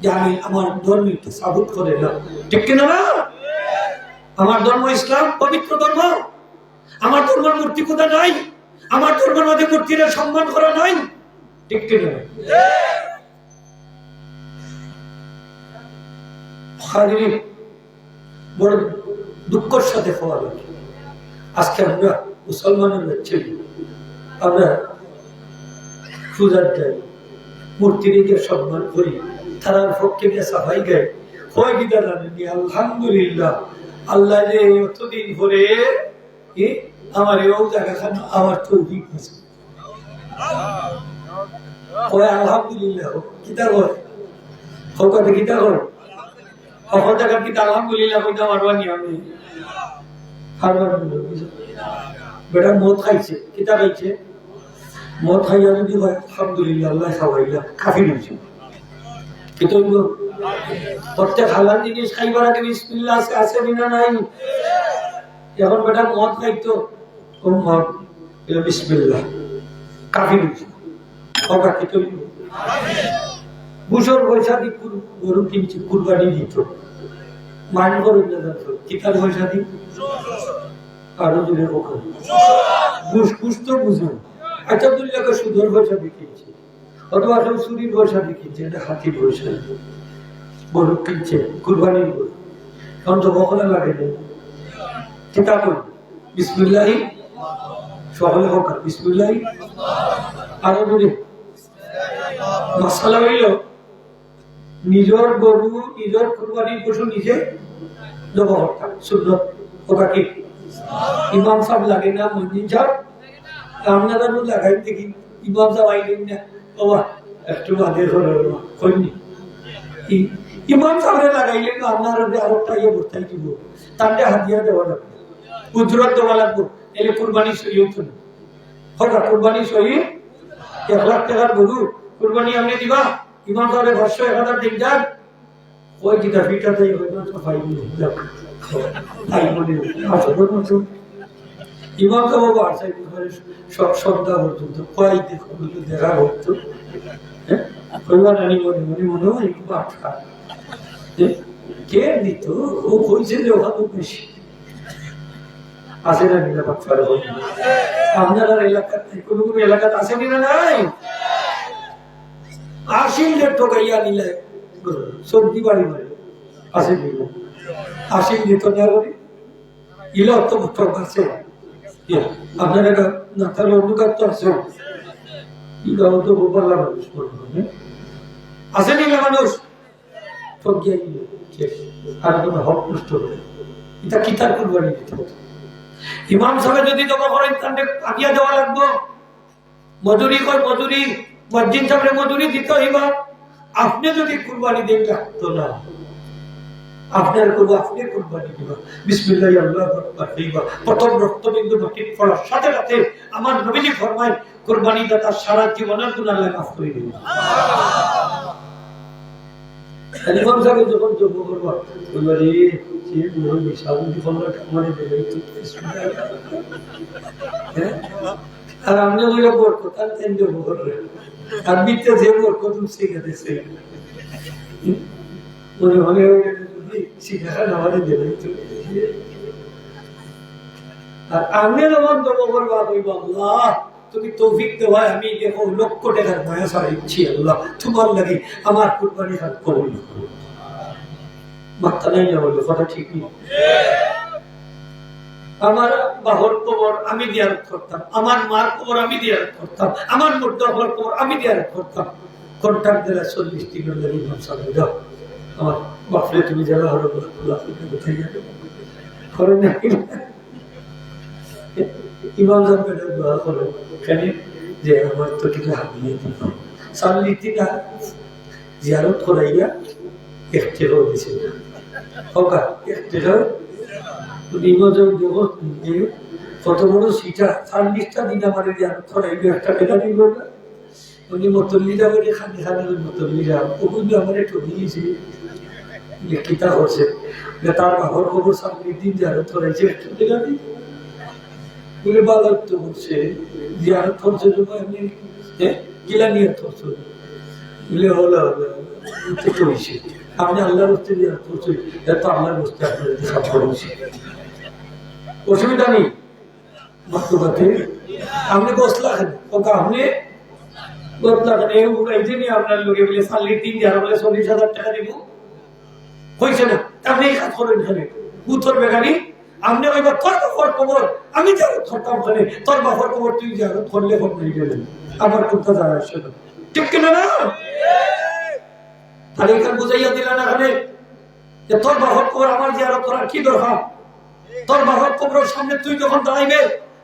যে আমি আমার ধর্মকে সাবুত করে না, ঠিক কিনা না? আমার ধর্ম ইসলাম পবিত্র ধর্ম, আমার ধর্মের মূর্তি পূজা নাই, আমার ধর্মের মধ্যে মূর্তির সম্মান করা নাই, ঠিক কিনা? বড় দুঃখের সাথে খাওয়া লাগে আজকে আমরা মুসলমানের বাচ্চা আমরা পূজার যাই, মূর্তি রেখে সম্মান করি, তারার পক্ষে গিয়ে সাফাই গাই, হয় গিদার আনেনি। আলহামদুলিল্লাহ, আল্লাহ যে এতদিন ধরে আমার এও জায়গা খান আমার তৌফিক হয়েছে। আলহামদুলিল্লাহ কিতা কর হকাতে কিতা কর হক জায়গা কিতা আলহামদুলিল্লাহ কইতে পারবানি আমি হারবার বেটা মদ খাইছে, কিতা খাইছে? মদ খাইয়া যদি হয় আলহামদুলিল্লাহ আল্লাহ খাওয়াইলা, কাফির হয়েছে। কিন্তু প্রত্যেক হালাল জিনিস খাইবার আগে বিসমিল্লাহ আছে বিনা নাই। এখন বেটা মদ খাইতো, মদ বিসমিল্লাহ, কাফির হয়েছে। বুঝর পয়সা দি গরু কিনছে, কুরবানি দিত, মান করুন না টিকার পয়সা দি আরো দূরে ঘুষ তো বুঝুন। আচ্ছা দুল্লাকে সুদর পয়সা দিয়ে কিনছে, অথবা কেউ চুরির পয়সা দিয়ে কিনছে, এটা হাতির পয়সা গরু কিনছে, কুরবানির গরু। এখন তো বকলা লাগে না, টিকা করুন বিসমিল্লাহি, সকলে হোক বিসমিল্লাহি। আরো দূরে মশলা হইল নিজের গরু, নিজের কুরবানির পশু নিজে জব করতা সুন্নত। ওটা কি ইমাম সাহেব লাগে না, মসজিদ সাহেব আপনারা লাগাই দেখি, ইমাম সাহেব আইলেন না, বাবা একটু আগে কইনি, ইমাম সাহেব লাগাইলেন না, আপনারা আরেকটা ইয়ে বর্তাই দিব, তাকে হাতিয়া দেওয়া লাগবে, উজরত দেওয়া লাগবে, এলে কুরবানি সহি হতো না। হঠাৎ কুরবানি সহি 1 লাখ টাকার গরু কুরবানি আপনি দিবা, ইমাম সাহেবের 500-1000 দিন যান, ওই কিতা ফিটাতে ইমাম তো বাবা সব সন্ধ্যা পর্যন্ত কয়েক দেখা হতো। মনে হয় কে দিত, ও কইছে যে ওখানে বেশি আছে না নিরাপদ। আপনার এলাকার কোনো কোনো এলাকাতে আছে কিনা নাই, আশিলদের ঠকাইয়া নিলে সবজি বাড়ি মারে আসে দিল, আশিল দিত না করি ইলে অত ঠক আছে। আপনার এটা না তার অনুকার তো আছে, ইলাও তো গোপাল্লা মানুষ আছে নিলে মানুষ ঠকিয়া আর কোনো হক নষ্ট করে, এটা কিতার কুরবানি দিতে হতো। ইমাম সাহেব যদি জমা করেন তাহলে আগিয়া দেওয়া লাগবো, মজুরি কর মজুরি, মসজিদ সাহেবের মজুরি দিতে হইবা। আপনি যদি কুরবানি দেন লাগতো না, আপনার করবো আপনি কুরবানি দিবা, বিসমিল্লাহ আল্লাহু আকবার দিবা, প্রথম রক্তবিন্দু নকিব পড়ার সাথে সাথে আমার নবীজি ফরমায় কুরবানি দাতা সারা জীবনের গুনাহ আল্লাহ মাফ করে দিবেন। ইমাম সাহেব যখন জমা করবা কুরবানি যে বড় বিশাল জীবনটা আমাদের দেবে তো আর আমরা ওই বরকত আর কেন্দ্র করবে আর বিতে যে বরকত শিখে দিছে মনে হলে শিখা আমাদের দেবে তো। আর আমি যখন জমা করবা কইব আল্লাহ তুমি তৌফিক দেওয়া, আমি দেখো 1 লক্ষ টাকার বয়স হারাইছি, আল্লাহ তোমার লাগে আমার কুরবানি হাত কবুল করো। মাথা নাই না বললো কথা ঠিক নেই। আমার বাহর কবর আমি জিয়ারত করতাম, আমার মার কবর আমি জিয়ারত করতাম, আমার মুর্দাফর কবর আমি জিয়ারত করতাম। কন্ট্রাক্ট দিলা 40 দিনের লাগি মাসালে দাও, আমার বাপরে তুমি যারা হলো কোথায় যাবে করে না। ইমাম সাহেব দোয়া করো কেন যে আমার তো কিছু হারিয়ে দিল, 40 দিন জিয়ারত করাইয়া ইফতিরাও দিছে না ওকা ইফতিরাও কত বড় সিটা 40টা দিন আমাদের একটা টাকা দিব না, উনি মতল্লিরা বলে খানি খানি মতল্লিরা ওগুলো আমার একটু দিয়েছে কিতা করছে তার বাবার খবর 40 দিন জিয়ারত করাইছে, একটা টাকা দিই বলে বালাত্ত করছে জিয়ারত করছে এমনি গিলা নিয়ে করছে বলে হলো হয়েছে আপনি আল্লাহর হস্তে জিয়ারত করছে, এত আল্লাহর হস্তে আপনার সব করছে অসুবিধা নেই। আপনি গোসলা খান ওকে আপনি গোসলা খান এই যে আপনার লোকে বলে 40 দিন যারা বলে 40,000 টাকা দিব হয়েছে না, আপনি এই কাজ করেন খানে উত্তর বেকারি আপনি কইবা তোর বাবার খবর আমি জিয়ারত করতাম করে, তোর বাবার খবর তুই জিয়ারত করলে ফোন নিয়ে গেলেন, আমার কোনটা যায় আসে না, ঠিক কিনা না? তাহলে এখানে বুঝাইয়া দিলেন এখানে যে তোর বাবার খবর আমার জিয়ারত করার কি দরকার? তোর বাবার খবরের সামনে তুই যখন দাঁড়াইবে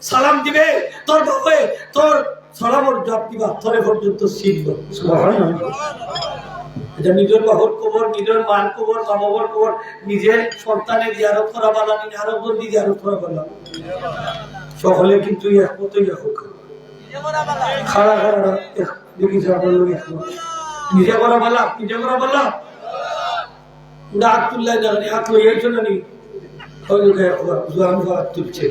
সালাম দিবে, তোর বাবা তোর সালামর জবাব দিবা, তোরে পর্যন্ত শিখব। এটা নিজের বাবার খবর, নিজের মার খবর, মা বাবার খবর, নিজের সন্তানের জিয়ারত করা বালা, নিজে আরো বন্দি জিয়ারত করা বালা, সকলে কিন্তু একমতই হোক। খাড়া খাড়া দেখিস আপনার লোক একমত, নিজে করা বালা, নিজে করা বালা। ওরা হাত তুললাই জানি, হাত লইয়াইছো না নি, জোয়ান হাত তুলছে,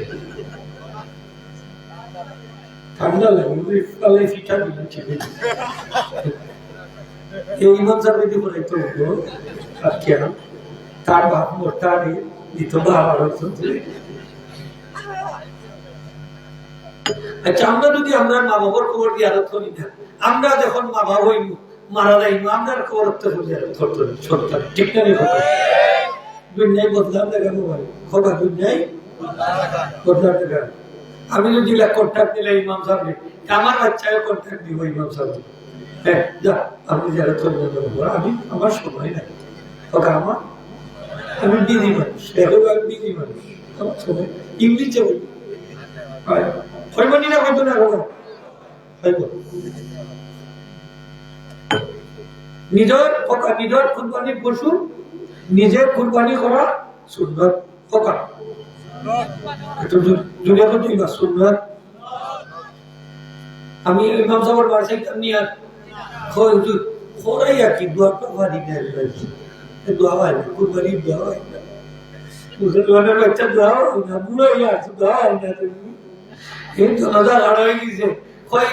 ঠান্ডা লাগে পাল্লাই ফিটা দিচ্ছে। এই ইমাম সাহেব যদি বলে তো আর কেন তার বাপ মোটা দিত বা আচ্ছা, আমরা যদি আমরা মা বাবার খবর দিয়ে আরো করি না, আমরা যখন মা বাবা হইব মারা যাইব, আমরা খবর সরকার ঠিক না? দুনিয়ায় বদলাম দেখানো হয়, খবর দুনিয়ায় বদলাম দেখানো। আমি যদি কন্ট্যাক্ট দিলে ইমাম সাহেব, আমার বাচ্চাকে কন্ট্যাক্ট দিব ইমাম সাহেব, হ্যাঁ যা আপনি যারা আমি আমার সময় নাই, আমার আমি বিধি মানুষ, এখন আমি বিধি মানুষ, আমার সময় ইংলিশে বলি হইবনি না, হইব না, হইব। নিজের নিজের কুরবানির পশু নিজে কুরবানি করা সুন্নাত ফকা, সুন্নাত। আমি ইমাম সাহেবের বাসায় নিয়ে খোরাই আর কি দোয়াটা ভারি নেই, দোয়া হয় না, কুরবানির দোয়া হয় না, মুসলমানের বাচ্চা দোয়া হয় না, বুড়ো হয়ে আছে দোয়া হয় না। এই জনতা গাড়া হয়ে গেছে,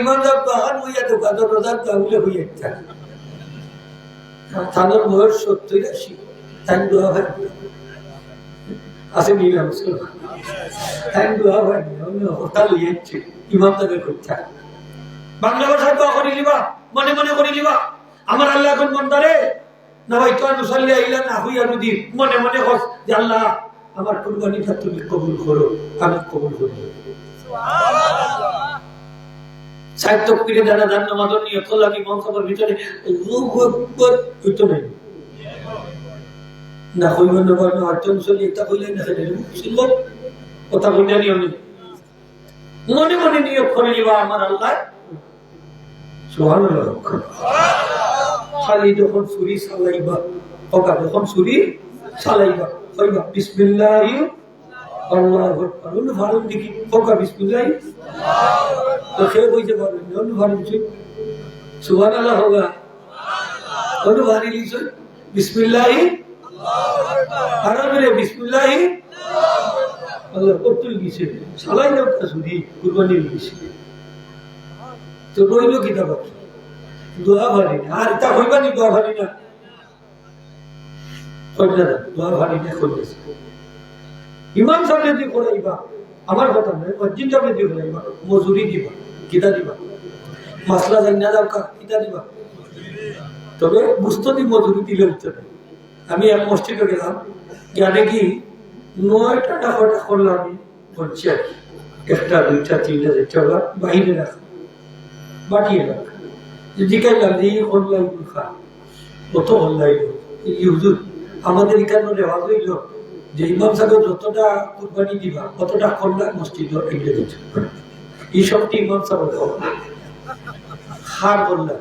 ইমাম সাহেব দোয়ান হইয়া তো কাজর রোজার দোয়াগুলো হইয়া থাকে, তাদের বয়স 70-80, তাই দোয়া হয় আছে নিলাম তাই দোয়া হয় না, হরতাল লিয়েছে ইমাম তাদের করতে। বাংলা ভাষায় দোয়া করে লিবা, মনে মনে করে লিবা, আমার আল্লাহ এখন মন্দারে না ভাই তো মুসাল্লি আইলা না হইয়া যদি মনে মনে হস যে আল্লাহ আমার কুরবানিটা তুমি কবুল করো, আমি কবুল করি। সাহিত্য পিড়ে যারা যান নামাজের নিয়ত করলে আমি মঞ্চের ভিতরে হইতো নাই না, হইবেন না হয়তো মুসল্লি একটা কইলে না শুনল কথা কইলে নিয়ম নেই, মনে মনে নিয়োগ করে নিবা আমার আল্লাহ। সুবহানাল্লাহ। খালি যখন ছুরি চালাইবা, যখন ছুরি চালাইবা কইবা বিসমিল্লাহি আল্লাহু আকবার, অনু ভারত দেখি বিসমিল্লাহি তো সে কইতে পারবেন অনু ভারত সুবহানাল্লাহ হোগা, অনু ভারি লিছ বিসমিল্লাহি আল্লাহু আকবার, বিসমিল্লাহি আল্লাহ কতই গেছে চালাই না ছুরি কুরবানি গেছে তো রইল কিতাব দোয়া ভারি না, আর তা হইবা নি দোয়া ভারি না, দোয়া ভারি না কইতেছে ইমাম সাহেব যদি করাইবা, আমার কথা নয়, মসজিদ সাহেব যদি করাইবা মজুরি দিবা, কিতা দিবা, মাসলা জানা দাও কিতা দিবা, তবে মুস্তদি মজুরি দিলে হচ্ছে না। আমি এক মসজিদে গেলাম, জানে কি 9টা টাকা করলাম আমি বলছি আর কি, 1টা 2টা 3টা 4টা বাহিরে রাখা বাটিয়ে রাখা, জিজ্ঞাসলাম যে এই হল্লাই খা কত হল্লাই হুজুর, আমাদের এখানে রেওয়াজ হইল যে ইমাম সাহেব যতটা কুরবানি দিবা কতটা কল্লা মসজিদ এগিয়ে দিচ্ছে, এই সবটি ইমাম সাহেব হার করলাম।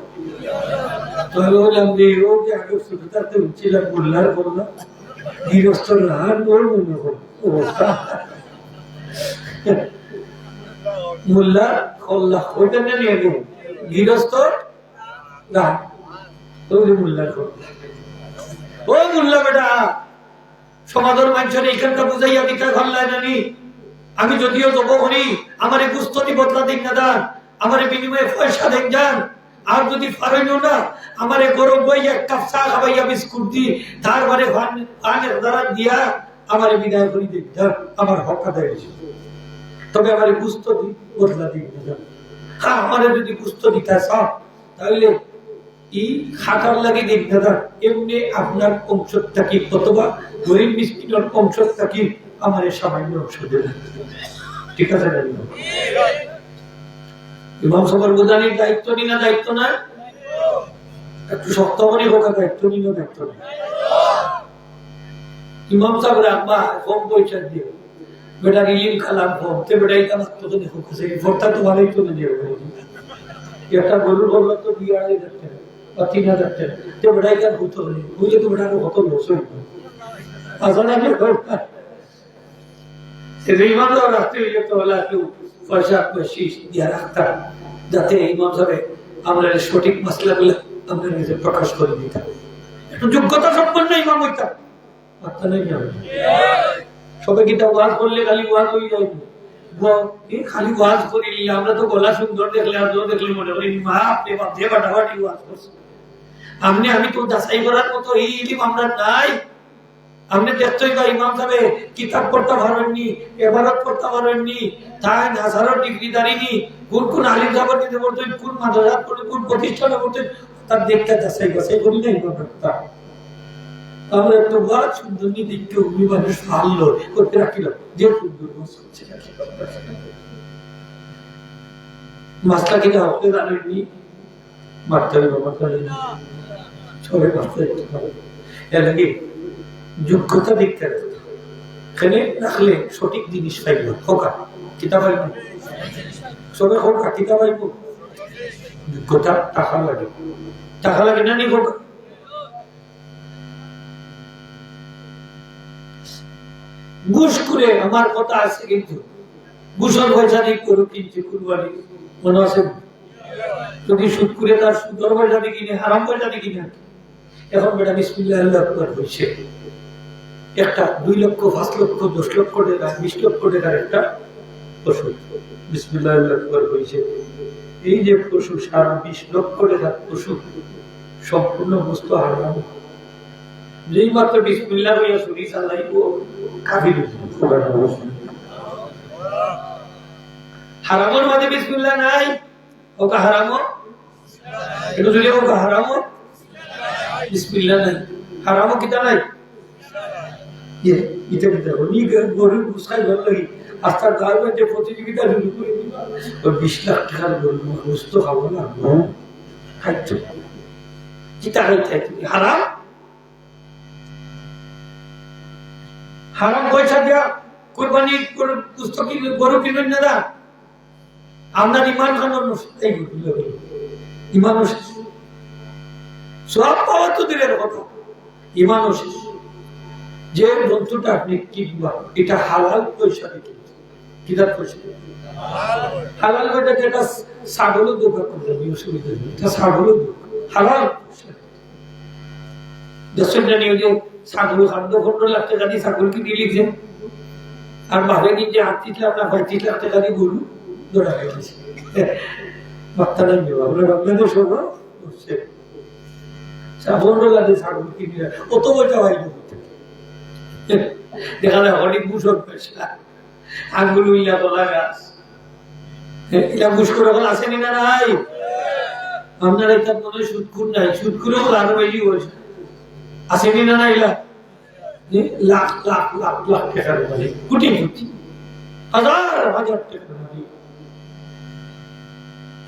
তো আমি বললাম যে ও যে আগে সুবিধাতে উঠছিলাম মোল্লার করলাম গৃহস্থ হার ওর মনে অবস্থা, মোল্লা কল্লা ওইটা নিয়ে গেল গৃহস্থ মোল্লার ও মোল্লা বেটা সমাজের মানুষের এইখানটা বুঝাইয়া দিতে ঘরলাই নানি, আমি যদিও জব করি আমার গুস্তনি বদলা দিন না দান, আমার বিনিময়ে পয়সা দেন যান, আর যদি পারেনও না আমার গরম বই এক কাপ চা খাবাইয়া বিস্কুট দি তারপরে ফানের দ্বারা দিয়া আমার বিদায় করি দিন, আমার হক আদায় হয়েছে, তবে আমার গুস্তনি বদলা দিন না দান। হ্যাঁ আমার যদি গুস্ত দিতে চাও তাহলে এই খাটার লাগে দিন দাদা, এমনি আপনার অংশ থাকি অথবা গরিব মিসকিনের অংশ থাকি আমার এই সামান্য অংশ দেবেন, ঠিক আছে? ইমাম সাহেবের বোঝানির দায়িত্ব নি না দায়িত্ব না? একটু শক্ত করে হোক, দায়িত্ব নি না দায়িত্ব না? ইমাম সাহেব রাখবা কম পয়সা দিয়ে বেটা ইলিম খালাম কম তে বেটা এটা মাত্র তো দেখো ভোটটা তো ভালোই চলে দিয়ে একটা গরুর বললো তো 2,500 টাকা বা 3,000 টাকা তো বেটা এটা ভূত হলে বুঝে তো বেটা কত লস হইব। আসলে আমি ইমাম সাহেব রাখতে হইলে তো হলে একটু পয়সা বেশি দিয়ে রাখতাম, যাতে ইমাম সাহেব আমরা সঠিক মশলাগুলো আমরা নিজে প্রকাশ করে দিতাম, একটু যোগ্যতা সম্পন্ন ইমাম হইতাম। সবাই কিতা ওয়াজ করলে খালি ওয়াজ হয়ে যায়, খালি ওয়াজ করিলি আমরা তো গলা সুন্দর দেখলে আর দেখলে মনে করি মা আপনি বাপে বাটাবাটি ওয়াজ করছে। আমি তো যাচাই করার মতো এই ইলিম আমরা নাই। আপনি দেখতেই বা ইমাম সাহেব কিতাব পড়তে পারেননি, এবারত পড়তে পারেননি, তাই হাজারো ডিগ্রি দাঁড়িনি, কোন কোন আলিম সাহেব দিতে পড়তেন, কোন মাদ্রাসা পড়তেন, কোন প্রতিষ্ঠানে পড়তেন, তার দেখতে যাচাই বাছাই করি না ইমাম করতাম। আমরা একটা ওয়াজ সুন্দর নিয়ে দেখতে উনি মানুষ ভালো করতে রাখিল যে সুন্দর মাছটা কিনা হতে জানেননি, মারতে হবে সবাই মাছটা এর লাগে যোগ্যতা দেখতে এখানে রাখলে সঠিক জিনিস পাইব। হোকা কিতাব পাইব, সবাই হোকা কিতাব পাইব। যোগ্যতা টাকা লাগে, টাকা লাগে না নি হোকা। ঘুষ করে আমার কথা আছে, কিন্তু ঘুষের পয়সা দিয়ে গরু কিনছে কুরবানি, মনে আছে? যদি সুদ করে তার সুদর পয়সা দিয়ে কিনে, হারাম পয়সা দিয়ে কিনে। এখন বেটা বিসমিল্লাহ আল্লাহু আকবার হইছে, একটা 2 লক্ষ 5 লক্ষ 10 লক্ষ টাকা 20 লক্ষ টাকার একটা পশু বিসমিল্লাহ আল্লাহু আকবার হইছে। এই যে পশু 20 লক্ষ টাকার পশু সম্পূর্ণ বস্তু হারাম। যেই মাত্র বিসমিল্লাহ হইয়া ছুরি চালাইব কাফির। হারামের মাঝে বিসমিল্লাহ নাই, ওকা হারামো এটা যদি ওকা হারামো বিসমিল্লাহ নাই, হারামো কিতা নাই। এটা কিতা উনি গরুর গুছাই ভালো লাগে আস্তার গাঁর মধ্যে প্রতিযোগিতা শুরু করে দিবা, 20 লাখ টাকার গরু বুঝতে খাবো না খাইতো কিতা খাইতে হারাম। হারাম পয়সা দিয়া কুরবানি পুস্তক গরু কিনেন না, আপনার ইমান খানোর ইমান সব পাওয়া তো দিলের কথা, ইমান যে জন্তুটা আপনি কিনবা এটা হালাল পয়সা দিয়ে কিনা পয়সা হালাল পয়সা, যেটা ছাগলও দোকান করবে অসুবিধা নেই, এটা ছাগলও হালাল পয়সা। দেশের জানিয়ে যে ছাগল 15 লাখ টাকা দিয়ে ছাগল কিনে লিখছেন, আর ভাবে কিনছে 38 লাখ না 35 লাখ টাকা দিয়ে গরু দৌড়া গেছে। বার্তা নাই আমরা বাংলাদেশ হবো 15 লাখ ছাগল কিনে অত পয়সা হয়নি, দেখা যায় অনেক বুঝর পয়সা আঙ্গুল উইলা বলা গাছ এটা বুঝ করে আসেনি না নাই। আপনার এটা মনে সুদখুর নাই, সুদখুরেও আরো বেশি হয়েছে আসেনি না নাই, লাখ লাখ লাখ লাখ টাকার মালিক, কোটি কোটি হাজার হাজার টাকার মালিক,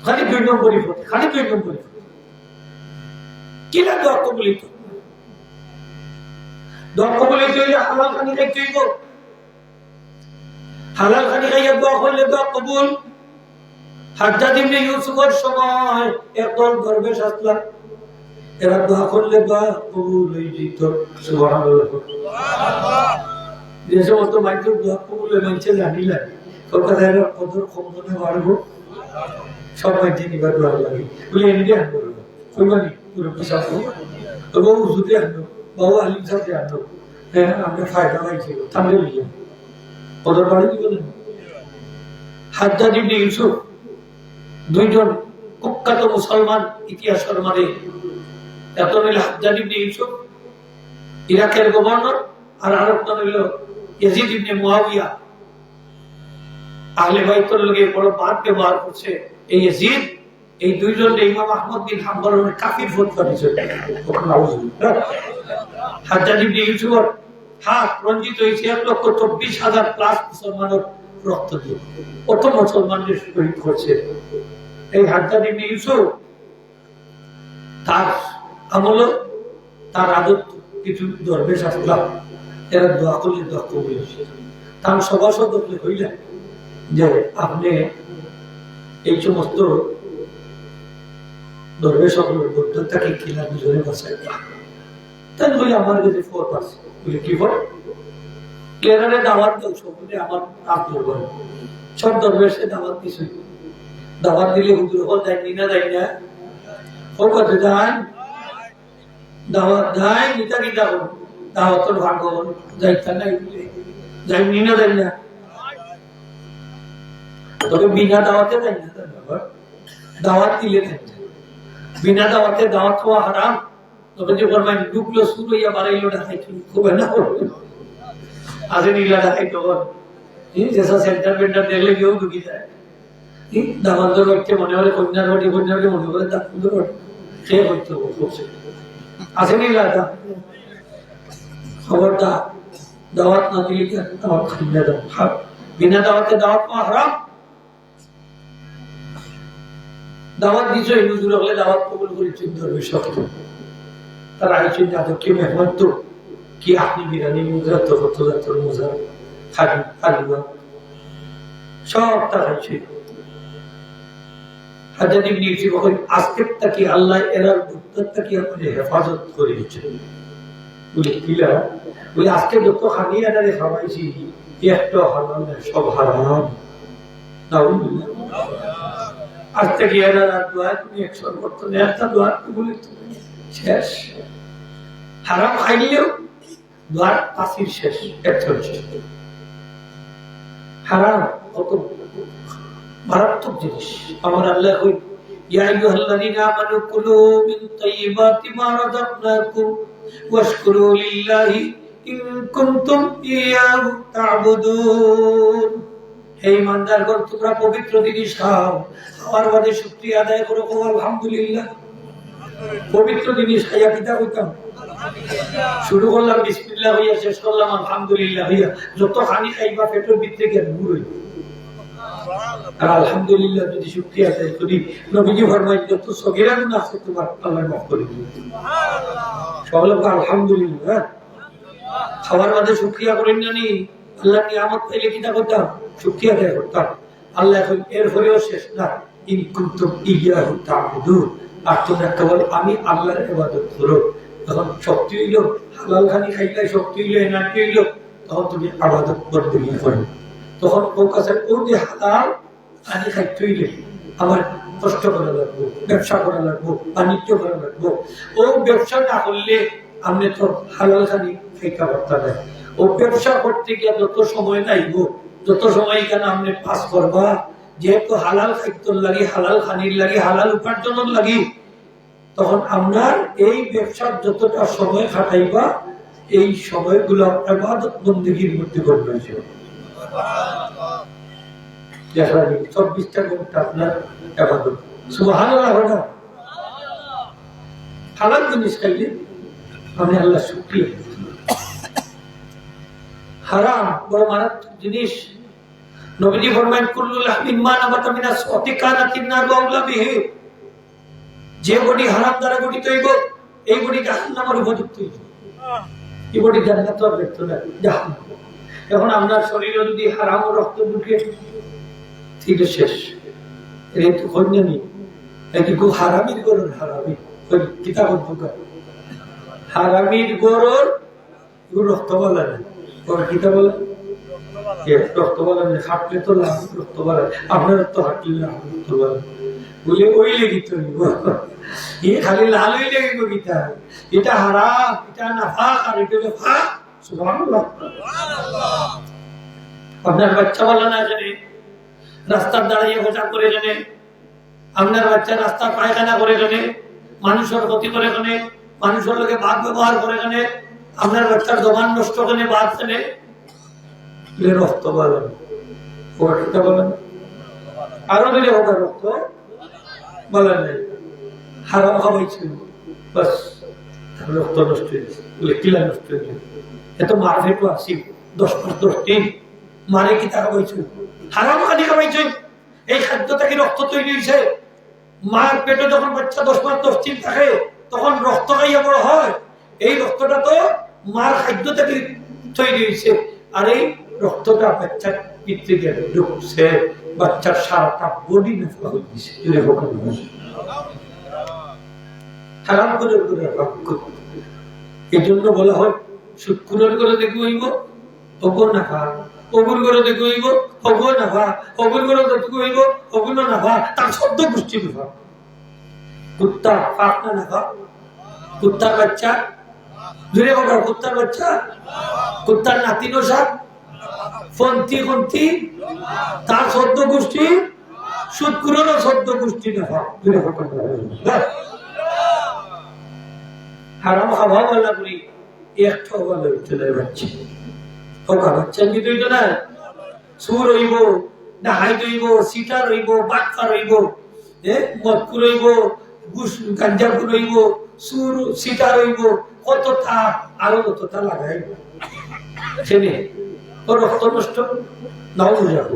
খালি 2 নম্বরই পথে, খালি 2 নম্বরই কি লাগবে অকবলিত। দর্কবলিত হইলে হালাল খানি খাইতে হইব, হালাল খানি খাইয়া দোয়া করলে দোয়া কবুল। হাজ্জাজ ইবনে ইউসুফের সময় একদল দরবেশ আসলা, এরা দোয়া করলে দোয়া কবুল হয়ে যেত। সুবহানাল্লাহ সুবহানাল্লাহ। যে সমস্ত মাইকের দোয়া কবুল হয়ে মানছে জানিলা কলকাতায় এরা কদর কমনে বাড়বো সব মাইকে নিবার দোয়া লাগে বলে এনে আনবো কইবানি পুরো পিছাব তবু উজুতে আনবো বাবু আলিম সাথে আনবো, হ্যাঁ আমরা ফায়দা পাইছিল তাহলে লিখে কদর বাড়ি কি বলেন। হাজ্জাজ ইবনে ইউসুফ 2 জন কুখ্যাত মুসলমান ইতিহাসের মাঝে, একটা হইল হাজ্জাজ ইবনে ইউসুফ ইরাকের গভর্নর, আর আরেকটা হইল ইয়াজিদ ইবনে মুয়াবিয়া আহলে বাইতের লগে বড় বাদ ব্যবহার করছে। এই ইয়াজিদ এই 2 জন ইমাম আহমদ বিন হাম্বলের কাফির ফতোয়া দিয়েছে। হাজ্জাজ ইবনে ইউসুফ হাত রঞ্জিত হয়েছে 1,24,000 প্লাস মুসলমানের রক্ত দিয়ে। কত মুসলমানদের শহীদ করছে এই হাজ্জাজ ইবনে ইউসুফ। তার আমল, তার আদত কিছু দরবেশ আসলাম, এরা দোয়া করলে দোয়া কবুল হয়েছে। তার সভাসদ হইলেন যে আপনি এই সমস্ত দরবেশ সকলের বৌদ্ধতাকে কিলা দুজনে বাঁচাই তাই বলে আমার কাছে ফোর আছে বলে কি ফোর ক্লিয়ারে দাওয়াত দাও সকলে আমার কাজ করবেন। সব দরবেশে দাওয়াত দিছে, দাওয়াত দিলে হুজুর হল যায়নি না যাই না ও কাছে যান দাওয়াত দেয় নিতা কিতা করুন দাওয়াতের ভাগ্য যাইতা নাই যাইনি না যাই না, তবে বিনা দাওয়াতে যাই না, দাওয়াত দিলে বিনা দাওয়াতে দাওয়াত খাওয়া হারাম। তবে যে ফরমাই ঢুকলো শুরু হইয়া বাড়াইলো ঢাকাই খুব না আজ নীলা ঢাকাই তখন যেসব সেন্টার পেন্টার দেখলে কেউ ঢুকি যায় দামান্তর বাড়িতে মনে হলে কন্যার বাড়ি মনে করে দামান্তর খেয়ে করতে হবে আছে নীলা খবরটা দাওয়াত না দিলে দাওয়াত খাই না বিনা দাওয়াতে দাওয়াত খাওয়া হারাম। দাওয়াত দিছো হুজুর হলে দাওয়াত কবুল করেছেন দরবেশ শক্ত তারা আইছেন যাদেরকে মেহমান তো কি আপনি বিরানি মুজরা তো কত জাতর মুজরা খাবি আলুয়া সব তারা আইছে। হাজার ইবনে ইউসুফ বলেন আজকের তাকে আল্লাহ এরার বুদ্ধতাকে আপনি হেফাজত করে দিয়েছেন বলে কিলা বলে আজকে যত খানি আনারে খাওয়াইছি একটা হারাম না সব হারাম। নাউজুবিল্লাহ আজ থেকে এরার দোয়া তুমি 100 করতে না একটা দোয়া বলে শেষ হারাম খাইলেও দোয়ার তাসির শেষ একদম শেষ। হারাম কত মারাত্মক জিনিস। আমার আল্লাহ কই ইয়া আইয়ুহাল্লাযীনা আমানু কুলু মিন তাইয়্যিবাতি মা রাযাকনাকুম ওয়াশকুরু লিল্লাহি ইন কুনতুম ইয়াহু তা'বুদুন। হে ইমানদারগণ তোমরা পবিত্র জিনিস খাও, খাওয়ার বাদে শুকরিয়া আদায় করো, আলহামদুলিল্লাহ। পবিত্র জিনিস খাইয়া কিতা কইতাম শুরু করলাম বিসমিল্লাহ হইয়া শেষ করলাম আলহামদুলিল্লাহ হইয়া, যত খানি খাইবা পেটের ভিতরে গিয়ে দূর হইবে। আর আলহামদুলিল্লাহ যদি শুকরিয়া আদায় করি নবীজি ফরমায় যত সগীরা গুনাহ আছে তোমার আল্লাহ মাফ করে দিবেন। সকলে আলহামদুলিল্লাহ। খাওয়ার বাদে শুকরিয়া করেন না নি আল্লাহ নিয়ামত পাইলে কিতা করতাম শুকরিয়া আদায় করতাম। আল্লাহ এখন এর হলেও শেষ না ইন কুনতুম ইয়াহু তা'বুদুন, আর তোমরা কেবল আমি আল্লাহর ইবাদত করো। তখন শক্তি হইল হালাল খানি খাইলে শক্তি হইল এনার্জি হইল তখন তুমি ইবাদত বন্দী করো। তখন ওর কাছে ও যে হালাল খানি খাইতে হইলে আমার কষ্ট করা লাগবো, ব্যবসা করা লাগবো, বাণিজ্য করা লাগবো। ও ব্যবসা না করলে আপনি তো হালাল খানি খাইতে পারতেন না। ও ব্যবসা করতে গিয়ে যত সময় লাগবো, যত সময় কেন আপনি পাস করবা, যেহেতু হালাল খাদ্য লাগি, হালাল খানির লাগি, হালাল উপার্জনের লাগি, তখন আপনার এই ব্যবসার যতটা সময় খাটাইবা এই সময়গুলো ইবাদত বন্দেগীর মধ্যে গণ্য হয়েছে। 24টা ঘন্টা আপনার ইবাদত। সুবহানাল্লাহ। হালাল জিনিস খাইলে আমি আল্লাহ শুকরিয়া। হারাম বড় মারাত্মক জিনিস। নবীজি ফরমায়েন কুল্লু লাহমিন মা নাবাতা মিনাস সাতিকানাতিন নার ওয়াউলা বিহি, যে বডি হারাম দ্বারা গঠিত হইব এই বডি জাহান্নামের উপযুক্ত হইব। এই বডি জান্নাত আর ব্যক্ত না জাহান্নাম। এখন আপনার শরীরে যদি হারাম রক্ত ঢুকে ঠিক শেষ। এই তো কন্যানি এই কি হারামির গরুর হারামি ওই কিতাব ঢুকা হারামির গরুর রক্ত বলা না ওর কিতাব বলা রক্ত বলা না। হাঁটলে তো লাভ রক্ত বলা, আপনার তো হাঁটলে লাভ রক্ত বলা বলে ওই লেগিত এ খালি লাল হয়ে লেগে গীতা। এটা হারাম, এটা নাফাক, আর এটা হলো ফাক। সুবহানাল্লাহ। আপনার বাচ্চা বলা না জানে রাস্তার দাঁড়িয়ে প্রচার করে জানে, আপনার বাচ্চা রাস্তা পায়খানা করে জানে, মানুষের ক্ষতি করে জানে, মানুষের লোকে বাদ ব্যবহার করে জানে, আপনার বাচ্চার দোকান নষ্ট করে বাদ জানে, রক্ত বলেন ওটা বলেন আরো দিলে ওটা রক্ত বলেন নাই হারাম খাওয়াইছিল বাস রক্ত নষ্ট হয়েছে, কিলা নষ্ট হয়েছে। এত মার ফেটু আসি 10 মাস 10 দিন মারে কি টাকা পাইছো, হারাম খানি খাবাইছো। এই খাদ্য থেকে রক্ত তৈরি হয়েছে। মার পেটে যখন বাচ্চা 10 মাস 10 দিন থাকে তখন রক্ত খাইয়া বড় হয়। এই রক্তটা তো মার খাদ্য থেকে তৈরি হয়েছে। আর এই রক্তটা বাচ্চার পিতৃকে ঢুকছে, বাচ্চার সারাটা বডি নষ্ট হয়ে গেছে। হারাম করে এই জন্য বলা হয় শুক্রের করে দেখে হইব অগুর না খা, অগুর করে দেখে হইব অগুর না খা, অগুর করে দেখে হইব অগুর না খা। তার শব্দ গোষ্ঠী বিভাগ। কুত্তা পাক না খা, কুত্তার বাচ্চা দূরে বাবা, কুত্তার বাচ্চা, কুত্তার নাতি নশা ফন্তি ফন্তি, তার শব্দ গোষ্ঠী শুক্রেরও শব্দ গোষ্ঠী না খা। হারাম খাওয়া বলা করি একটা ভালো চলে যাচ্ছে। বাচ্চা নিতে হইতো না, সুর হইব, ডাহাই হইব, সিটার হইব, বাটকা রইব, মদকুর হইব, গাঞ্জাপুর হইব, সুর সিটার হইব, কত তা আরো কত তা লাগাই সেনে ও রক্ত নষ্ট নাও বুঝাবো।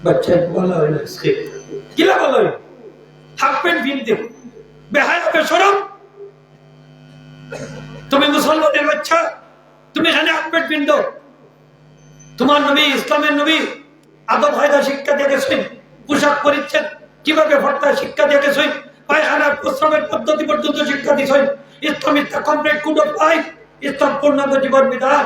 বাচ্চা বলা হয় না কিলা বলা হয় হাফ প্যান্ট কিনতে বেহায় হবে সরম। তুমি মুসলমানের বাচ্চা, তুমি এখানে হাফ প্যান্ট কিনতো। তোমার নবী ইসলামের নবী আদব কায়দা শিক্ষা দিয়ে গেছেন, পোশাক পরিচ্ছেদ কিভাবে ভর্তা শিক্ষা দিয়ে গেছেন, পায়খানার প্রস্রাবের পদ্ধতি পর্যন্ত শিক্ষা দিয়েছেন। Islam is the complete code of life. Islam পূর্ণাঙ্গ জীবন বিধান।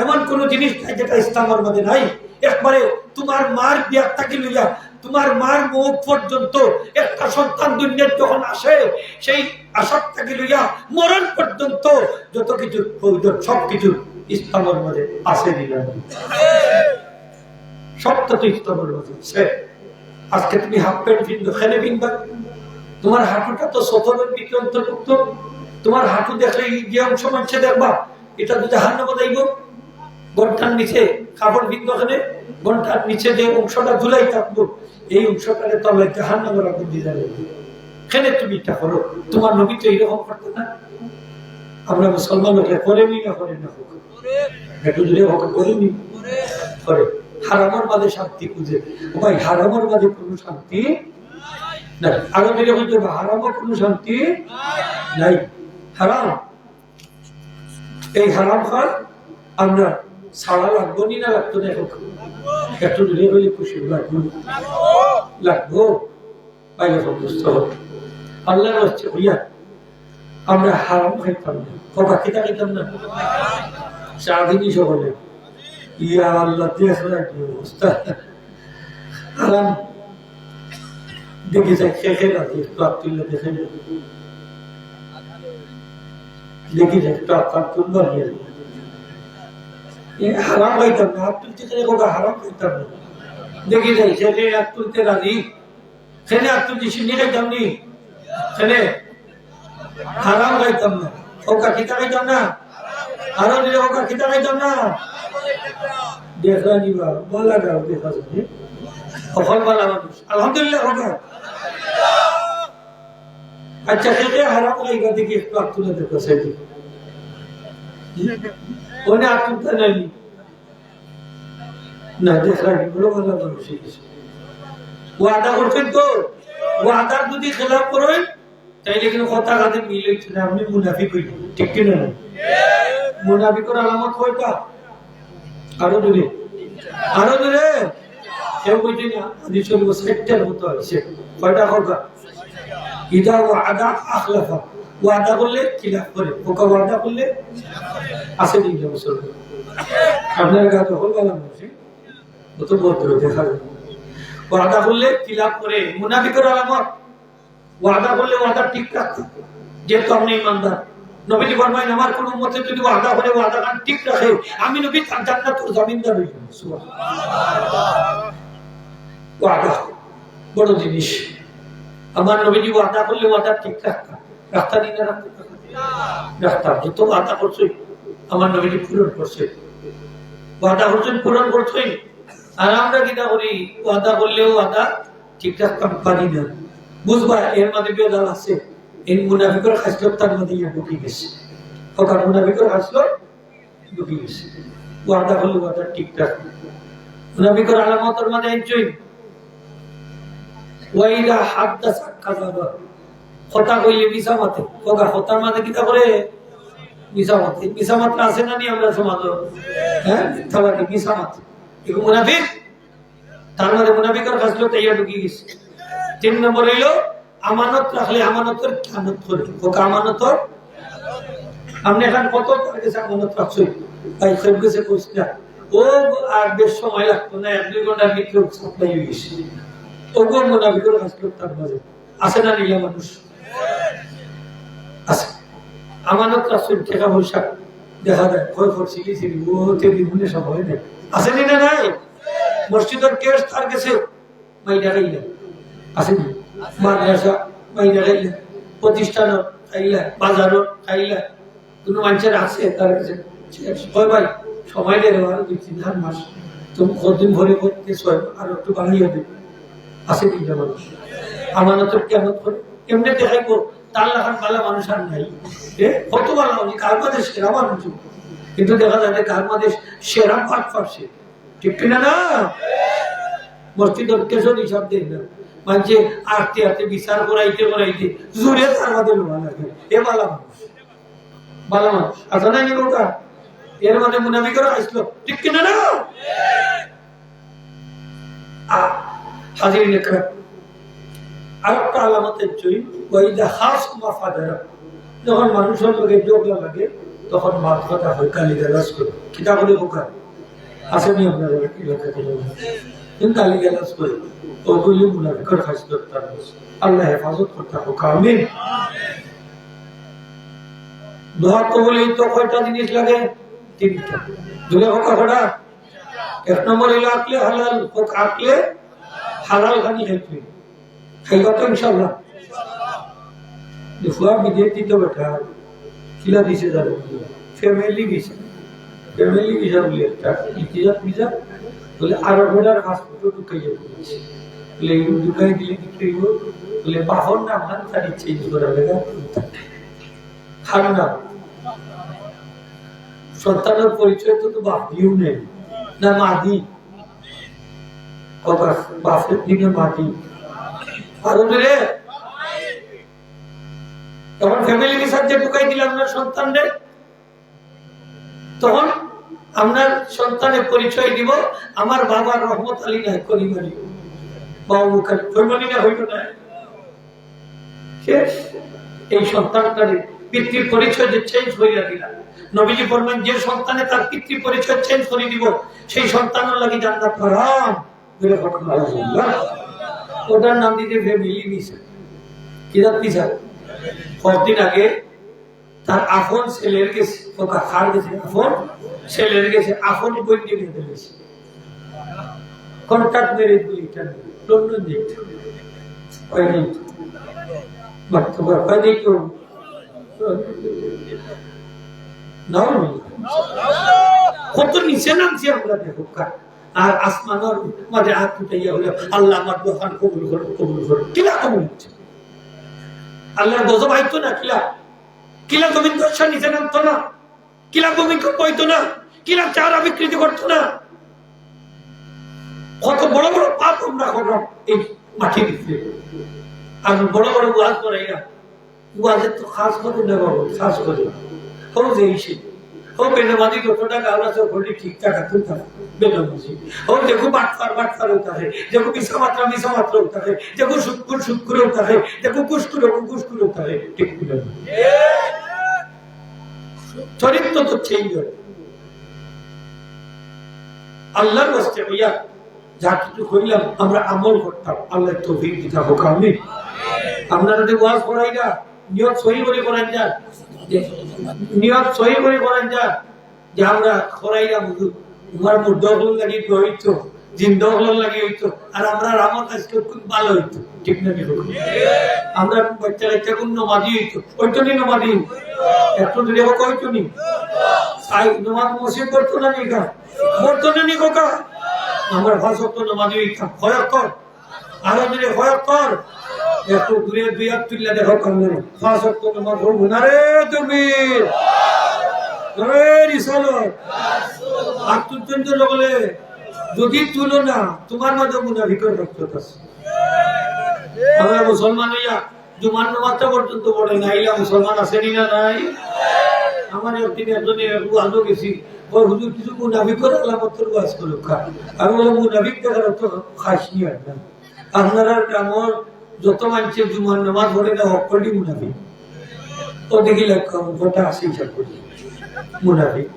এমন কোন জিনিস নাই যেটা ইসলামের মধ্যে নাই। একবারে তোমার মার বিয়ার থাকি লইয়া তোমার মার মুখ পর্যন্ত একটা সন্তান দুনিয়ার যখন আসে, সেই আসার থাকি লইয়া মরণ পর্যন্ত যত কিছু প্রয়োজন সবকিছু ইসলামের মধ্যে আছে দিলাম। সবটা তো ইসলামের মধ্যে আছে। আজকে তুমি হাফ প্যান্ট কিনবে, খেলে কিনবা, তোমার হাঁটুটা তো সফরের দিকে অন্তর্ভুক্ত। তোমার হাঁটু দেখলে যে অংশ মানছে দেখবা এটা তো জাহান্নামে যাইব। ঘন্টার নিচে কাপড় কিনবো, ওখানে ঘন্টার নিচে যে অংশটা ঝুলাই থাকবো এই অংশটাকে তলে জাহান্নামের আগুন দিয়ে যাবে। এখানে তুমি এটা করো। তোমার নবী তো এইরকম করতে না। আমরা মুসলমান হলে করেনি না করেন না একটু দূরে করেনি করে। হারামর বাদে শান্তি খুঁজে ভাই, হারামর বাদে কোনো শান্তি নাই। আরো দিলে বলতে হারামর কোনো শান্তি নাই। হারাম, এই হারাম খান আমরা ছাড়া লাগবো নি না লাগতো না? একটু দূরে হলে খুশি লাগবো লাগবো বাইরে সন্তুষ্ট হবে। আল্লাহ হচ্ছে হইয়া আমরা হারাম খাইতাম না, কবা খেতে খাইতাম না। স্বাধীনই সকলে ইয়া আল্লাহ দেখলাম কি অবস্থা। হারাম দেখে যাই খেয়ে রাখি একটু আত্মীয় দেখে দেখি যাই একটু আত্মীয় নিয়ে হারাম খাইতাম না। হাত তুলতে গেলে কোথা হারাম খাইতাম না। দেখি যাই ছেলে হাত তুলতে রাজি, ছেলে হাত তুলতে সিন্নি খাইতাম নি, ছেলে হারাম খাইতাম না। ওকা খিতা খাইতাম না, আরো দিলে ওকা খিতা খাইতাম না। দেখা নিবা বলা গাও দেখা যাবে সফল বলা মানুষ আলহামদুলিল্লাহ ওকা। আচ্ছা সেটা হারাম খাইবা দেখি একটু হাত তুলে দেখো সেটি ওনে হাত তুলতে নাই না দেখা বলো বলা মানুষ। ওয়াদা করছেন তো, ওয়াদার যদি খেলাপ করেন তাইলে কিন্তু কথা কাজে মিল হচ্ছে না, আপনি মুনাফিক হইল। ঠিক কিনা না? মুনাফিকের আলামত কয়টা? আরো দূরে আরো দূরে কেউ বলছে না হাদিসের মধ্যে সেটার মতো আছে। কয়টা কথা? ইদা ওয়াদা আখলাফা, ওয়াদা করলে খিলাফ করে, ওকা ওয়াদা করলে আসে দিন মুসলমান। আপনার কাছে হল গেলাম অত ভদ্র দেখা যায়। ওয়াদা করলে খিলাফ করে, মুনাফিকের আলামত। ওয়াদা করলে ওয়াদা ঠিক রাখতে, যেহেতু আপনি ইমানদার। নবীজি ফরমায়েন আমার কোন উম্মতে যদি ওয়াদা করে ওয়াদা কান ঠিক রাখে আমি নবী তার জান্নাতের জমিনদার হই। সুবহানাল্লাহ। ওয়াদা বড় জিনিস। আমার নবীজি ওয়াদা করলে ওয়াদা ঠিক রাখতাম, রাখতা দিন রাখতাম। যত ওয়াদা করছে আমার নবীজি পূরণ করছে, ওয়াদা করছেন পূরণ করছে। আর আমরা কিনা করি ওয়াদা করলেও ওয়াদা ঠিক রাখতাম পারি না, বুঝবা এর মধ্যে বেদাল আছে, এই মুনাফিকের খাসলত তার মধ্যে ঢুকে গেছে, ওখানে মুনাফিকের খাসলত ঢুকে গেছে। ওয়াদা হলো ওয়াদা ঠিকঠাক, মুনাফিকের আলামতের মধ্যে এনজয় ওয়াইলা হাদাসা কাযাবা, কথা কইলে মিছামাতে, ওগা কথার মধ্যে কিটা করে মিছামাতে। মিছামাতে আছে না নি আমরা সমাজ, হ্যাঁ মিথ্যাবাদী মিছামাতে, এগুলো মুনাফিক, তার মধ্যে মুনাফিকের খাসলত ইয়া ঢুকে গেছে। 3 নম্বর হইলো আমানত রাখলে আমানতের খেয়ানত করে, ওকে আমানতর আপনি এখন কত করে গেছে আমানত রাখছো ভাই, সব গেছে কোসটা ও আর বেশ সময় লাগতো না, 1-2 ঘন্টার ভিতরে সাপ্লাই হয়ে গেছে। ওগো মুনাফিকের খাসলত তার মাঝে আছে না নিলা মানুষ আছে। আমানত রাখছেন টাকা পয়সা দেখা যায় ভয় করছি গেছি ও টেলিফোনে সব হয় না, আসেনি না নাই? মসজিদের কেস তার গেছে মাইনা খাইলা, আসেনি? মাদ্রাসা মাইনা খাইলা, প্রতিষ্ঠান খাইলা, বাজারও খাইলা, কোনো মানুষের আছে তার কাছে কয় ভাই সময় দেয় আরো 2-3 মাস, তুমি কতদিন ভরে করতে আর একটু বানিয়ে দেবে, আসেনি না মানুষ? আমানতের কেমন করে এমনি দেখাইবো তার লাখান ভালো মানুষ আর নাই, কত ভালো কার মাঝে সেরা মানুষ, কিন্তু দেখা যায় কার মাঝে সেরা পাঠ পারছে, ঠিক কিনা না? মসজিদের কেসন হিসাব দেন না, মানে আটতে আটতে বিচার করাইতে করাইতে জোরে তার মাঝে লোহা লাগে, এ ভালো মানুষ, ভালো মানুষ আসা নাই নিকা, এর মধ্যে মুনাফিকেরা আসলো, ঠিক কিনা না? হাজির নেকরা আরেকটা আলামতের জয় ওয়াইদা খাসমা ফাদারা, যখন মানুষের লোকে যোগলা লাগে তখন মাথা কথা হয়, গালিগালাজ করে, কিতাবলে বোকা আসেনি আপনারা এলাকা থেকে, কিন্তু গালিগালাজ করে, ওগুলি মুনাফিকের খাসলত তার মধ্যে। আল্লাহ হেফাজত করতে হোক, আমিন। দোয়া কবুল তো কয়টা জিনিস লাগে? 3টা। দুলে হোক কয়টা? 1 নম্বর হলো আকলে হালাল, হোক আকলে হালাল খানি খাইতে খাইবা তো ইনশাআল্লাহ। ফুয়া বিদেশি তো বেটা কিলা দিছে যাবে ফ্যামিলি ভিসা, ফ্যামিলি ভিসা বলে একটা ইতিহাস ভিসা বলে আরো ঘোড়ার হাসপাতাল ঢুকাই যাবে বলে ঢুকাই দিলে কি করব বলে বাহর নাম হান তারি চেঞ্জ করা লাগা খান না, সন্তানের পরিচয় তো বাপ দিও নেই না মাদি, কথা বাপের দিকে মাদি আরো রে, তখন ফ্যামিলির সাথে ঢুকাই দিলাম আপনার সন্তানদের, তখন আপনার সন্তানের পরিচয় দিব আমার বাবা রহমত আলী নাই করিমানি বাবু করিমানি না হইল না, এই সন্তানটারে পিতৃ পরিচয় যে চেঞ্জ হইয়া দিলাম। নবীজি বললেন যে সন্তানে তার পিতৃ পরিচয় চেঞ্জ করে দিব সেই সন্তানের লাগি জান্নাত হারাম, ওটার নাম দিতে ফ্যামিলি ভিসা। কি জাত ভিসা? কতদিন আগে তার আপন ছেলের গেছে, ওকা খার গেছে, আপন ছেলের গেছে, আপন বই দিয়ে নিতে গেছে, কন্ট্রাক্ট মেরে দিলি লন্ডন যেতে হয়নি, হয়নি তো কত নিচে নামছি আমরা দেখো, আর আসমানের মাঝে হাত উঠাইয়া হলে আল্লাহ আমার দোকান কবুল করো, কবুল করো, কিলা কবুল হচ্ছে? আল্লাহর গজব আইতো না, কিলা কিলা জমিন দর্শা নিচে নামতো না, কিলা ভূমিকম্প হইতো না, কিলা চারা বিকৃতি করতো না, কত বড় বড় পাপ আমরা করলাম এই মাটির ভিতরে। আর বড় বড় ওয়াজ করাইয়া, ওয়াজের তো খাস করে না বাবু, খাস করে হোক যে এসে হোক বেনামাজি যতটা গাওয়া সব ঘড়ি ঠিকঠাক হাতুন থাকে বেনামাজি হোক, দেখো বাটফার होता है, देखो मिसा मात्रा होता है, देखो शुक्र होता है, देखो कुष्कुर होता है, ठीक है? চরিত্র তো চেঞ্জ হয়। আল্লাহর ওয়াস্তে হইয়া যা কিছু কইলাম আমরা আমল করতাম, আল্লাহ তৌফিক দিতে হোক, আমিন। আপনারা যদি ওয়াজ করাই না, নিয়ত সহি করে করেন যান, নিয়ত সহি করে করেন যান যে আমরা করাইলাম হুজুর তোমার মুদ্দল লাগি হইতো, জিন্দল লাগি হইতো, আর আমরা আমল কাজ খুব ভালো হইতো, ঠিক না? আমরা বাচ্চা বাচ্চা কোন নমাজি হইতো, ওইতো নি নমাজি একটু যদি হোক হইতো নি নমাজ মসজিদ করতো না নিকা করতো না নি কোকা, আমরা ভাষক তো নমাজি হইতাম, হয়ক কর আরো যদি হয়ক কর একটু দূরে দুই হাত তুললে দেখো কান্না 5 ওয়াক্ত নামাজ পড়বো না রে তুমি হাত তুলতেন তো বলে যদি তুলো না তোমার মাঝে মুনাফিকের রক্ত আছে। আমরা মুসলমান হইয়া জুমার নামাজটা পর্যন্ত পড়ে না, ইলা মুসলমান আসেনি না নাই? আমার একদিন একজনের আজও গেছি হুজুর কিছু মুনাফিকের আলামতের ওয়াজ করুক। আমি বললাম মুনাফিক দেখার তো খাস নি আর না, আপনারা আমার যত মানুষের জুমার নামাজ পড়ে না অক্ষরটি মুনাফিক। ও দেখি লেখা গোটা আসি করি মুনাফিক।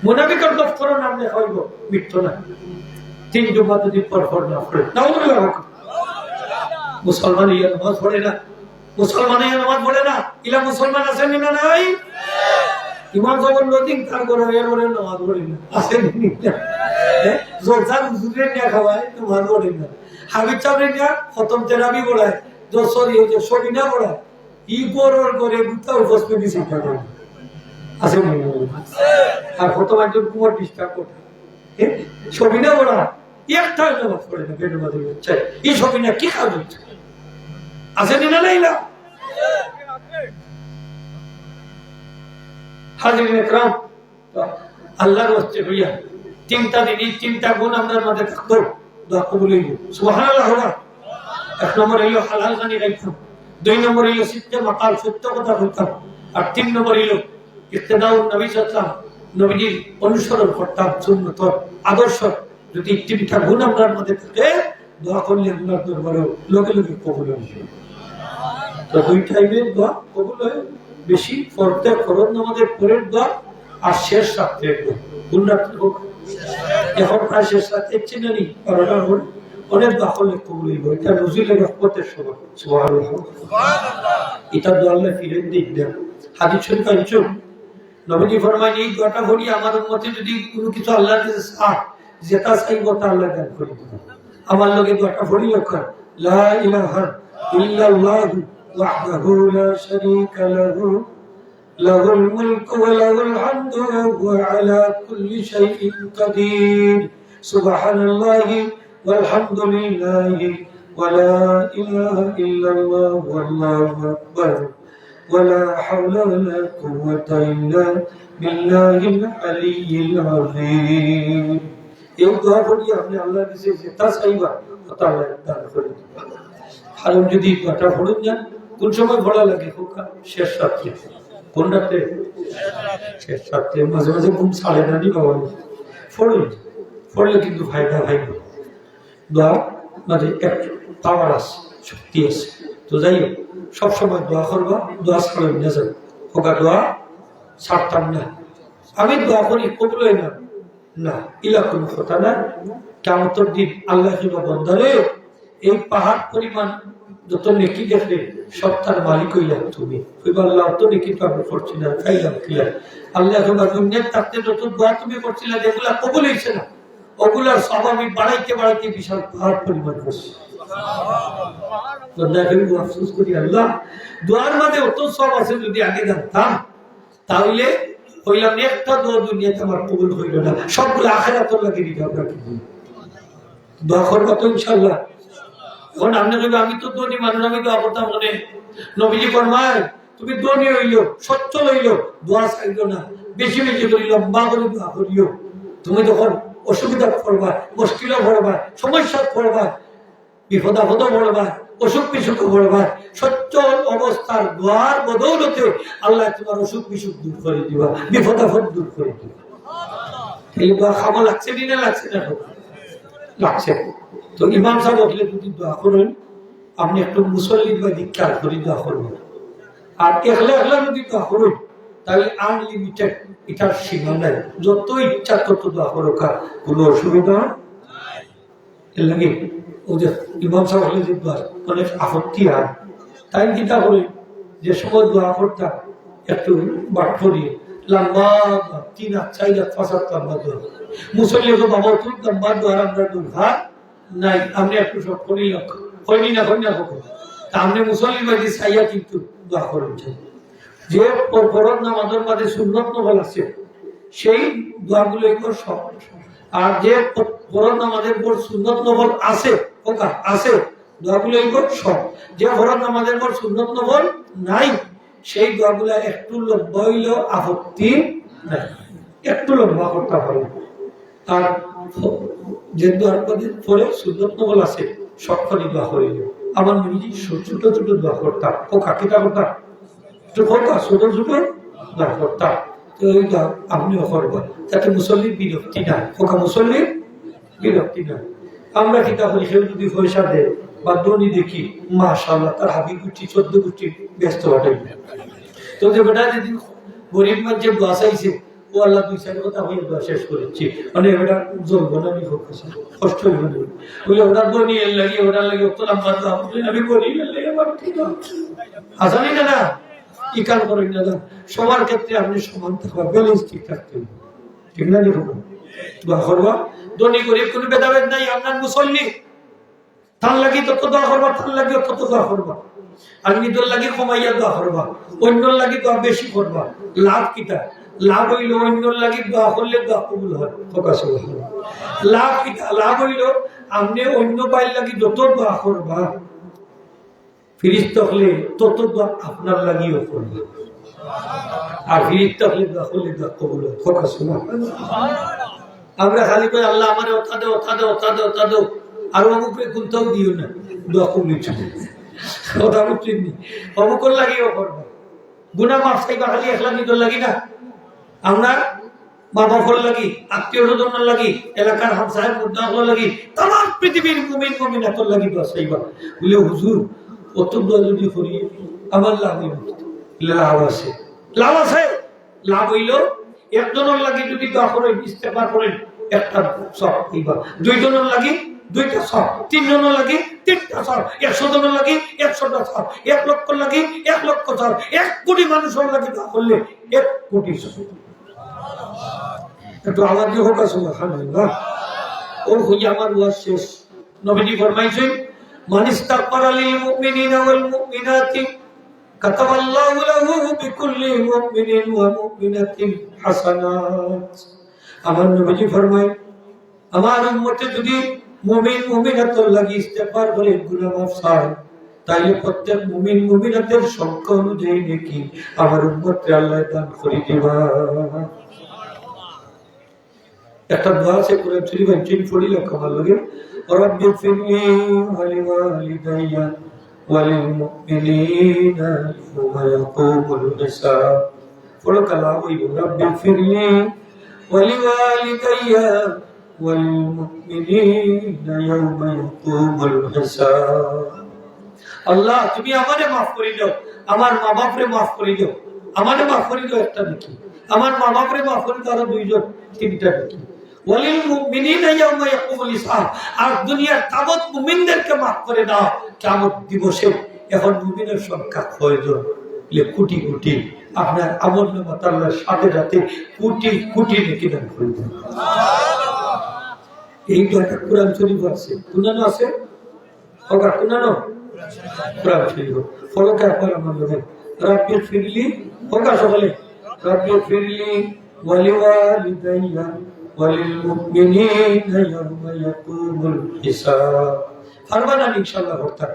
মুনাফিকের দফতর নাম লেখা হইব মৃত্যু না, 3 জুমা যদি পর না পড়ে তাও মুসলমান ইয়া নামাজ পড়ে না, মুসলমান ইয়া নামাজ পড়ে না, ইলা মুসলমান আছেন না নাই? ইমাম সাহেব নদীন তার করে এর ওরে নামাজ পড়ে না, আছেন না? জোরদার হুজুরের নিয়ে খাওয়ায় নামাজ পড়ে না, হাবিব চাবরে নিয়ে খতম তেরাবি পড়ায়, সরি যে সবিনা পড়ায়, ই গোরর করে গুতা উপস্থিতি শিক্ষা করে আছে না? আর খতম একজন কুমার ডিস্টার্ব করে সবিনা পড়া একটা নামাজ পড়ে না, বেড মাঝে চাই এই সবিনা কি খাবে আছে না লাইলা? হাজিরিন ইকরাম, আল্লাহর ওয়াস্তে হইয়া 3টা দিন 3টা গুণ আমাদের মধ্যে থাকতো, দোয়া কবুল হইব। সুবহানাল্লাহ। 1 নম্বর হইল হালাল গানি রাখতাম, 2 নম্বর হইল সিদ্ধে মাকাল সত্য কথা বলতাম, আর 3 নম্বর হইল ইক্তেদাউন নবী সাল্লাল্লাহু আলাইহি ওয়াসাল্লাম, নবীজির অনুসরণ করতাম, সুন্নত আদর্শ। যদি 3টা গুণ আমাদের মধ্যে থাকে দোয়া করলে আল্লাহর দরবারে লগে লগে কবুল হবে। তো 2 টাইমের দোয়া কবুল হয়, বেশি পড়তে ফরজ নামাজের পরের দোয়া আর শেষ রাত্রের দোয়া। কোন রাত্রে হোক, এখন প্রায় শেষ রাত্রে চিনি পড়াটা হল অনেক দোয়া করলে কবুল হইব। এটা নজরুলের রহমতের সময়। সুবহানাল্লাহ। এটা দোয়া আল্লাহ ফিরে দিক দেন। হাদিস শরীফ আছে নবীজি ফরমায় এই দোয়াটা পড়ি আমার উম্মতে যদি কোনো কিছু আল্লাহর কাছে চায় যেটা চাইব তা আল্লাহ দান করে দিবেন। আমার লগে দোয়াটা পড়ি লক্ষণ লা ইলাহা ইল্লাল্লাহু ওয়াহদাহু লা শারীকা লাহু লাহুল মুলকু ওয়া লাহুল হামদু ওয়া হুয়া আলা কুল্লি শাইইন কাদির সুবহানাল্লাহি ওয়াল হামদুলিল্লাহি ওয়া লা ইলাহা ইল্লাল্লাহু ওয়াল্লাহু আকবার ওয়া লা হাওলা ওয়া লা কুওয়াতা ইল্লা বিল্লাহিল আলিয়্যিল আযীম। এই দোয়া পড়ি আপনি আল্লাহর কাছে যেটা চাইবা তা আল্লাহ দান করে দিবেন। আর যদি দোয়াটা পড়ুন না কোন সময় পড়া লাগে খোকা? শেষ রাত্রে। কোন রাত্রে? শেষ রাত্রে। মাঝে মাঝে ঘুম ছাড়ে না নি বাবা, পড়ুন, পড়লে কিন্তু ফায়দা হয়। দোয়া মাঝে একটু পাওয়ার আছে, শক্তি আছে। তো যাই হোক সবসময় দোয়া করবা, দোয়া ছাড়বেন না যাবে খোকা, দোয়া ছাড়তাম না। আমি দোয়া করি কবুল হয় না না, ইলা কোন কথা না। কিয়ামতের দিন আল্লাহ বন্দারে এই পাহাড় পরিমাণ যত নেকি দেখলে সব তার মালিক হইলাম তুমি। আল্লাহ অত নেকি তো আমি করছি না, খাইলাম খেলাম। আল্লাহ তোমার দুনিয়ার থাকতে যত দোয়া তুমি করছিলে যেগুলা কবুল হয়েছে না, ওগুলার সব আমি বাড়াইতে বাড়াইতে বিশাল পাহাড় পরিমাণ করছি। আফসোস করি আল্লাহ দোয়ার মাঝে অত সব আছে, যদি আগে জানতাম তাহলে হইলাম একটা দোয়া দুনিয়াতে আমার কবুল হইল না, সবগুলো আখিরাতের লাগে দিতে আমরা কি দোয়া করবো তো ইনশাআল্লাহ। এখন আপনি যদি আমি তো ধনী মানুষ, আমি দোয়া করতাম মনে নবীজি ফরমায় তুমি ধনী হইলো, সচ্ছল হইলো, দোয়া চাইলো না, বেশি বেশি করি লম্বা করে দোয়া করিও। তুমি যখন অসুবিধা পড়বা, মুশকিলে পড়বা, সমস্যা পড়বা, বিপদ আপদ পড়বা, অসুখ বিসুখ পড়বা, সচ্ছল অবস্থার দোয়ার বদৌলতে আল্লাহ তোমার অসুখ বিসুখ দূর করে দিবা, বিপদ আপদ দূর করে দিবা। এই দোয়া খাওয়া লাগছে না লাগছে না? লাগছে। তো ইমাম সাহেব উঠলে যদি দোয়া করেন আপনি একটু মুসল্লির বা দীক্ষা করে দোয়া করবেন। আর একলা একলা যদি দোয়া করেন তাহলে আনলিমিটেড, এটার সীমা নাই, যত ইচ্ছা তত দোয়া করো, কোনো অসুবিধা এর লাগে। ওদের ইমাম সাহেব হলে যে দোয়া অনেক আপত্তি হয়, তাই চিন্তা করি যে সময় দোয়া করতাম একটু বাট করিয়ে লম্বা 3 হাত 4 হাত 5 হাত লম্বা দোয়া মুসল্লি বাবা তুই লম্বা দোয়ার আমরা দুর্ঘা নাই, আপনি একটু সব করি হয়নি না হয় না কখন তা আপনি মুসল্লি বাড়ি চাইয়া কিন্তু দোয়া করেছেন। যে ফরজ নামাজের মাঝে সুন্নত নফল আছে সেই দোয়াগুলো এগুলো সব, আর যে ফরজ নামাজের পর সুন্নত নফল আছে ওকা আছে দোয়াগুলো এইগুলো সব যে ফরজ নামাজের পর সুন্নত নফল নাই সেই দোয়াগুলো একটু লম্বা হইলেও আপত্তি নাই, একটু লম্বা করতে পারে। আর যে দোয়ার পরে সুন্নত নফল আছে সবখানি দোয়া করিল। আমার নিজে ছোট ছোট দোয়া করতাম, পোকা কেটা করতাম, পোকা ছোট ছোট দোয়া করতাম। তো ওই দোয়া আপনিও করবেন যাতে মুসল্লির বিরক্তি নাই, পোকা মুসল্লির বিরক্তি নাই। আমরা কিতাব করি কেউ যদি পয়সা দেয় বা ধনী দেখি মাশাআল্লাহ তার হাবি গুটি 14 গুটি ব্যস্ত ঘটে। তো যে বেটা যেদিন গরিব মাঝে দোয়া চাইছে ও আল্লাহ 2-4 কথা হয়ে দোয়া শেষ করেছি, মানে বেটা জ্বলবো না, আমি কষ্ট হইব না বলে ওটা ধনী এর লাগে ওটার লাগে অত লম্বা দোয়া আমি গরিব এর লাগে আমার ঠিক আসানি না না ই কাজ করেন না। সবার ক্ষেত্রে আপনি সমান থাকবা, ব্যালেন্স ঠিক থাকতে হবে, ঠিক না? দেখুন দোয়া করবা, ধনী গরিব কোনো ভেদাভেদ নাই। আপনার মুসল্লি তার লাগি তত দোয়া করবা, তার লাগি তত দোয়া করবা, আর নিজের লাগি কমাইয়া দোয়া করবা, অন্যর লাগি দোয়া বেশি করবা। লাভ কিটা? লাভ হইল অন্যর লাগি দোয়া করলে দোয়া কবুল হয়। লাভ কিটা? লাভ হইল আপনি অন্য বাইর লাগি যত দোয়া করবা ফিরিস্তা হলে তত দোয়া আপনার লাগিও করবা, আর ফিরিস্তা হলে দোয়া করলে দোয়া কবুল হয়। আমরা খালি করে আল্লাহ আমার ওথা দে ওথা দে ওথা দে ওথা দে আর অমুকে কোনটাও দিও না, দোয়া কবুল কথা বুঝছেন? অমুকর লাগিও করবো, গুনাহ মাফ চাইবা খালি একলা নিজের লাগি না, আমরা মা বাবার লাগি, আত্মীয় স্বজনের লাগি, এলাকার হামসাহেব মুদ্দাগুলো লাগি, তামাম পৃথিবীর মুমিন মুমিনাতের লাগি দোয়া চাইবা। বলে হুজুর অত দোয়া যদি করি আমার লাভ হইব? লাভ আছে, লাভ আছে। লাভ হইল একজনের লাগি যদি দোয়া করেন ইস্তেগফার করেন একটা সব হইবা, দুইজনের লাগি 2টা সব, 3 জনের লাগি 3টা সব, 100 জনের লাগি 100টা সব, 1 লক্ষ লাগি 1 লক্ষ সব, 1 কোটি মানুষের লাগি দোয়া করলে 1 কোটি সব। একটু আওয়াজ দিয়ে হোক সুবহানাল্লাহ। ও হইয়া আমার ওয়াজ শেষ। নবীজি ফরমাইছেন মান ইস্তাগফারা লিল মুমিনিনা ওয়াল মুমিনাতি কাতাবাল্লাহু লাহু বিকুল্লি মুমিনিন ওয়া মুমিনাতিন হাসানাত। আমার নবীজি ফরমায় আমার উম্মতে যদি মুমিন মুমিনাতের লাগি ইস্তেগফার করে গুনাহ মাফ চায় তাইলে প্রত্যেক মুমিন মুমিনাতের সংখ্যা অনুযায়ী নেকি আমার উম্মতকে আল্লাহ দান করে দিবা। একটা দোয়া আছে কোরআন শরীফ চিন পড়িলে কেমন লাগে, রব্বি ফিরলি ওয়া লিওয়ালিদাইয়া ওয়া লিল মুমিনিনা ইয়াওমা ইয়াকুমুল হিসাব। পড়ো কালাম ওই রব্বি ফিরলি ওয়া লিওয়ালিদাইয়া ওয়া লিল মুমিনিনা ইয়াওমা ইয়াকুমুল হিসাব। আল্লাহ তুমি আমারে মাফ করে দাও, আমার মা বাপরে মাফ করে দাও, আমারে মাফ করে দাও একটা দেখি, আমার মা বাপরে মাফ করে দাও 2জন 3টা দেখি, ওয়ালিল মুমিনিনা ইয়াওমা ইয়াকুমুল হিসাব। আর দুনিয়ার তাবৎ মুমিনদেরকে মাফ করে দাও কিয়ামত দিবসে। এখন মুমিনের সংখ্যা কয়জন? কোটি কোটি। আপনার আমলনামা আল্লাহর সাথে সাথে কোটি কোটি নেকি দান করে দেন। এই দোয়াটা কোরআন শরীফ আছে, শুনানো আছে ওগা শুনানো কোরআন শরীফ ফলোকে আপনার আমার লোকে রব্বি ফিরলি ওগা সকালে রব্বি ফিরলি ওয়া লিওয়ালিদাইয়া ওয়ালিল মুমিনিনা ইয়াওমা ইয়াকুমুল হিসাব। পারবেন না ইনশাআল্লাহ করতে?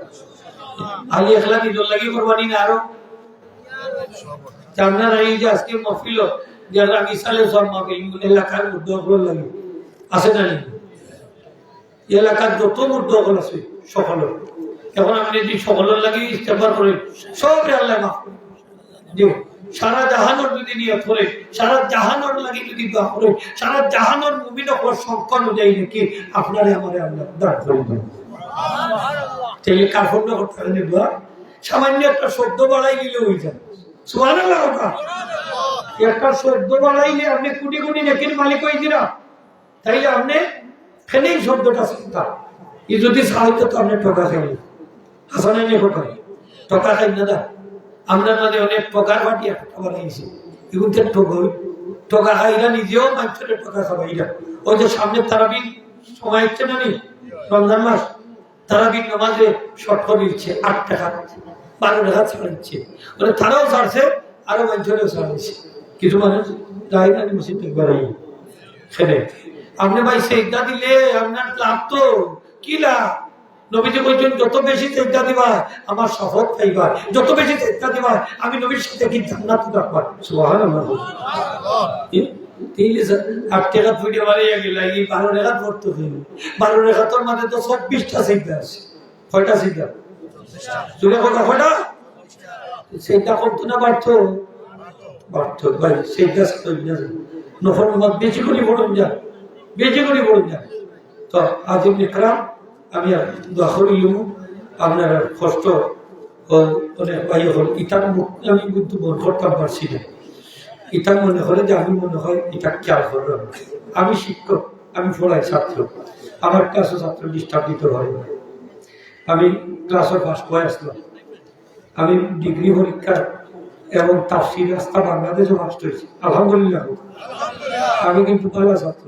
আলী ইখলাকি জল লাগি কুরবানি না আরো আপনারা এই যে আজকে মাহফিল যারা মিসালে সব মাহফিল এলাকার মুদ্দাগুলো লাগে আছে না? এলাকার যত মুদ্দাগুলো আছে সকলের এখন আমি যদি সকলের লাগি ইস্তেগফার করি সবরে আল্লাহ মাফ করে দিও। সারা জাহানের যদি নিয়ত করে, সারা জাহানের লাগি যদি দোয়া করে, সারা জাহানের মুমিনের সংখ্যা অনুযায়ী নাকি আপনারে আমারে আল্লাহ দান করে দেন। তাহলে কাফন করতে হবে দোয়া, সামান্য একটা শব্দ বাড়াই দিলে হয়ে যায়। সুবহানাল্লাহ। একটা শব্দ বাড়াইলে আপনি কোটি কোটি নেকির মালিক হয়ে দিরা। তাইলে আপনি ফেনেই শব্দটা চিন্তা এই যদি সাহিত্য তো আপনি ঠকা খাইলেন হাসানে নিয়ে ঠকা খাই না। আমরা মানে অনেক ঠকার বাটি একটা বানাইছি এগুলো ঠকা খাইরা নিজেও মানুষের ঠকা খাবাইরা। ওই যে সামনে তারাবির সময় হচ্ছে না নি রমজান মাস, তারাবির নামাজে শর্ট করে দিচ্ছে 8 টাকা 12 টাকা ছাড়াচ্ছে, মানে তারাও ছাড়ছে আরো মানুষেরও ছাড়াচ্ছে। কিছু মানুষ যাই না মসজিদ বাড়াই খেলে আপনি ভাই সেইটা দিলে আপনার লাভ তো কি লাভ? নবীজি কইছেন যত বেশি চেষ্টা দিবা আমার শপথ পাইবা, যত বেশি চেষ্টা দিবা আমি নবীর সাথে কি জান্নাতে থাকবা। সুবহানাল্লাহ। আর টেকা ফুটে মারিয়া গেলা এই 12 রেখাত পড়তে হইল। 12 রেখাতর মানে তো 24টা চেষ্টা আছে। কয়টা চেষ্টা? তুই কথা কয়টা? চেষ্টা করতো না পারতো? পারতো ভাই। চেষ্টা নফর মত বেশি করে পড়ুন যান, বেশি করে পড়ুন যান। তো আজিম ইকরাম আমি দোয়া করিল আপনার কষ্ট অনেক পাই হল। ইটার মুখ আমি কিন্তু মন করতাম পারছি না। ইটা মনে করে যে আমি মনে হয় এটা খেয়াল করলাম। আমি শিক্ষক, আমি পড়াই ছাত্র, আমার ক্লাসে ছাত্র ডিস্টার্ব দিতে হয়। আমি ক্লাসে ফার্স্ট হয়ে আসলাম। আমি ডিগ্রি পরীক্ষা এবং তাফসীর রাস্তা বাংলাদেশে ফার্স্ট হয়েছি আলহামদুলিল্লাহ। আমি কিন্তু ভালো ছাত্র,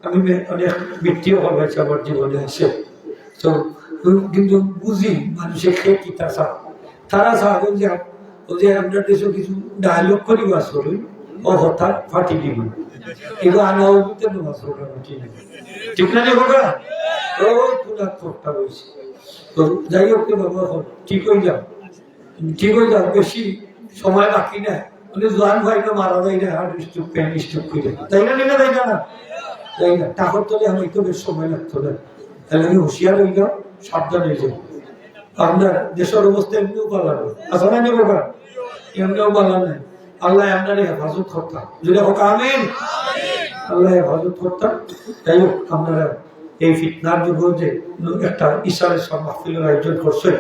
আমি অনেক বৃত্তিও হয়েছে আমার জীবনে এসে। তো কিন্তু বুঝি মানুষের খেয়ে কিতা চা তারা চাবেন যে আমরা দেশে কিছু ডায়লগ করি বাস করুন ও হঠাৎ ফাটি দিব এগুলো আনাও বাস করলাম ঠিক না বাবা। ও পুরা তোরটা হয়েছে। তো যাই হোক বাবা ঠিক হয়ে যাও, ঠিক হয়ে যাও, বেশি সময় বাকি না। মানে জোয়ান ভাই তো মারা যায় না, হার্ট স্ট্রোক প্যান স্ট্রোক করে তাই না, নিনা তাই না, তাই না টাকার তলে আমি তো বেশ সময় লাগতো না। তাহলে আমি হুঁশিয়ার হয়ে যাও, সাবধান হয়ে যাও। আপনার দেশের অবস্থা এমনিও পালা নেই, আসা না নেবো গা, এমনিও পালা নাই। আল্লাহ আপনার হেফাজত করতাম, যদি হোক আমিন, আল্লাহ হেফাজত করতাম। যাই হোক আপনারা এই ফিতনার যুগ যে একটা ইশারের সব মাহফিলের আয়োজন করছে,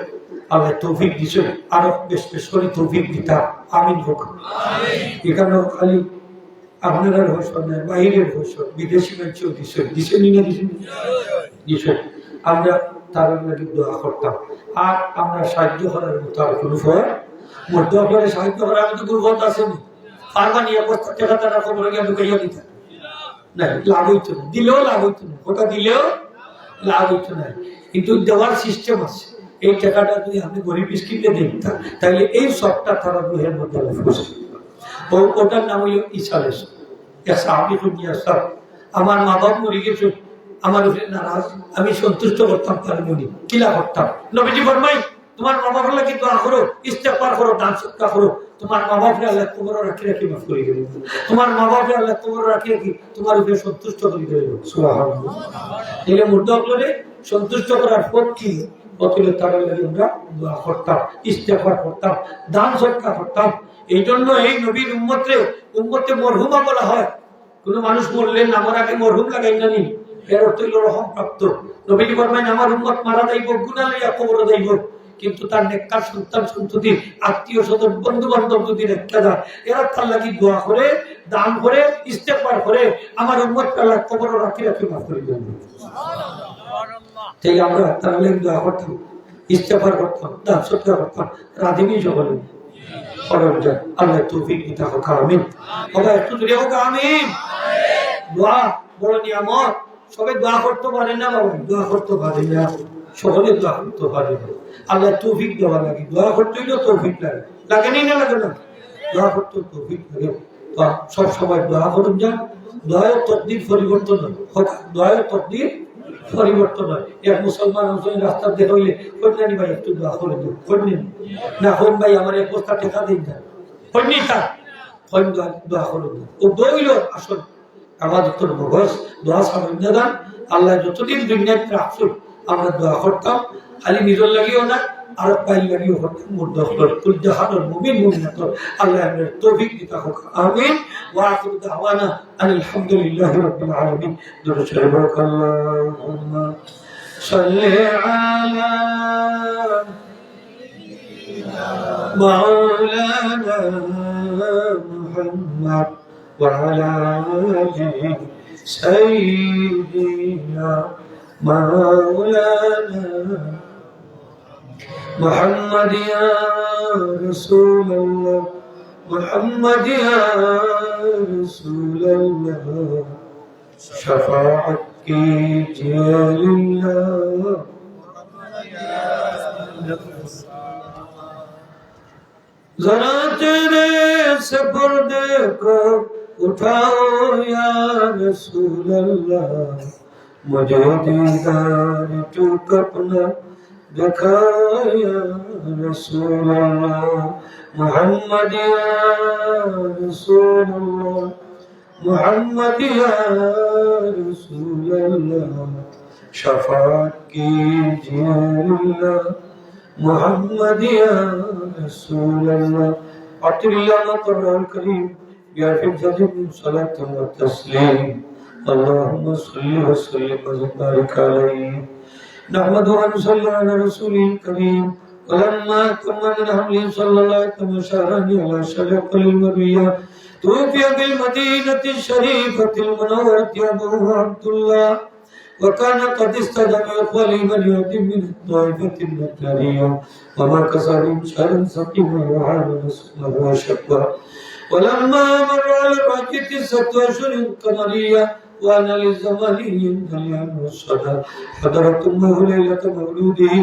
আল্লাহ তৌফিক দিছে, আরো বেশ বেশ করে তৌফিক দিতাম। আমিন হোক। এখানেও খালি আপনারা রহস্য নেই, বাহিরের রহস্য, বিদেশি মানুষও দিছে, দিছে নিয়ে দিছে। আমরা তার লাগে দোয়া করতাম। আর আমরা সাহায্য করার মতো আর কোনো ভয় মধ্যে আপনারা সাহায্য করার মতো দুর্বল আসেনি। পারবা নিয়ে অবস্থা টাকা তারা খবর গিয়ে ঢুকাইয়া দিতাম না, লাভ হইতো না, দিলেও লাভ হইতো না, ওটা দিলেও লাভ হইতো না। কিন্তু দেওয়ার সিস্টেম আছে। এই টাকাটা যদি আপনি গরিব স্কিমে দেখতাম তাহলে এই সবটা তারা দুহের মধ্যে ওটার নাম হইল ইসালেস। আমার মা বাপ মরে গেছে, আমার উপরে নারাজ, আমি সন্তুষ্ট করতাম পারিনি, কিলা করতাম। নবীজি ফরমাই তোমার মা বাবার লাগে দোয়া করো, ইস্তেগফার করো, দান সদকা করো, তোমার মা বাপরে আল্লাহ তোমার রাখি রাখি মাফ করে দেবে, তোমার মা বাপরে আল্লাহ তোমার রাখি রাখি তোমার উপরে সন্তুষ্ট করে দেবে। সুবহানাল্লাহ। তাহলে মুর্দাগুলোরে সন্তুষ্ট করার পথ কি? অতলে তারা লাগে আমরা দোয়া করতাম, ইস্তেগফার করতাম, দান সদকা করতাম। এই জন্য এই নবীর উম্মতে মরহুমা বলা হয়। কোন মানুষ মরলেন আমার আগে মরহুম লাগাই না নি, এর অর্থ হইল রহম প্রাপ্ত। নবীজি ফরমায়েন আমার উম্মত মারা যাইব, গুনাহ লইয়া কবরে যাইব, কিন্তু তার নেককার সন্তান সন্ততি, আত্মীয় স্বজন, বন্ধু বান্ধব যদি রেখে যায়, এরা তার লাগি দোয়া করে, দান করে, ইস্তেগফার করে, আমার উম্মত আল্লাহ কবরে রাখি রাখি মাফ করে দেন। তাই আমরা তার লাগি দোয়া করতাম, ইস্তেগফার করতাম, দান সদকা করতাম, রাধিনী সকলে করব যায়। আল্লাহ তৌফিক দিতে হোক, আমিন। বাবা একটু জোরে হোক আমিন। দোয়া বড় নিয়ামত, সবাই দোয়া করতে পারে না বাবা, দোয়া করতে পারে না, সকলে দোয়া করতে পারে না। আল্লাহ তৌফিক দেওয়া লাগে, দোয়া করতে হইলেও তৌফিক লাগে, লাগে নেই না লাগে না, দোয়া করতে তৌফিক লাগে। সব সময় দোয়া করুন যান। দোয়ায় তকদির পরিবর্তন হয়, দোয়ায় তকদির পরিবর্তন হয়। এক মুসলমান রাস্তা দেখা হইলে কন্যানি ভাই একটু দোয়া করে দিন, কন্যা না হন ভাই আমার এক বস্তা টেকা দিন না, কন্যা তার দোয়া করে দিন। ও দইল আসল আমাদের তোর বয়স দোয়া সামনে দান। আল্লাহ যতদিন দুনিয়াতে রাখছো আমরা দোয়া করতাম, খালি নিজের লাগিও না আর পাইল লাগিও করতাম। মুমিন মুমিনাত আল্লাহ আমাদের তৌফিক দিতে হোক, আমিন। ওয়া আখিরু দাওয়ানা আলহামদুলিল্লাহি রাব্বিল আলামিন। দরুদ শরীফ আল্লাহুম্মা সাল্লি আলা মাওলানা মুহাম্মদ وعلى آله سيدنا مولانا محمد يا رسول الله، محمد يا رسول الله، شفاعت कीजिए लिल्लाह। जरा तेरे सपर्दे को उठाओ या रसूल अल्लाह, मुझे दीदार तू अपना देखा या रसूल अल्लाह मोहम्मद या रसूल अल्लाह मोहम्मद या रसूल अल्लाह शफाअत कीजिए अल्लाह मोहम्मद या रसूल अल्लाह अतिल्लाह कुरान करीम या फिर जज़ीम सलात व तस्लीम अल्लाहुम्मा सल्लि व सल्लिम व बारिक अलैहि नहमदु व नसल्ली अला रसूलिल करीम वलम्मा तम्मा min hamli sallallahu alaihi wa sallam ala shariqil nabiyya tufiya bil madinati sharifatil munawwarati abu abdullah وكان قد استجاب قليلا يأتي من الطائفة النجارية وما كسر شهرا سقيما وعامل سنه وشكوى ولما مر على باقية 6 أشهر قمرية وأنا للزمان ينتهي والصدى حضرت أمه ليلة مولوده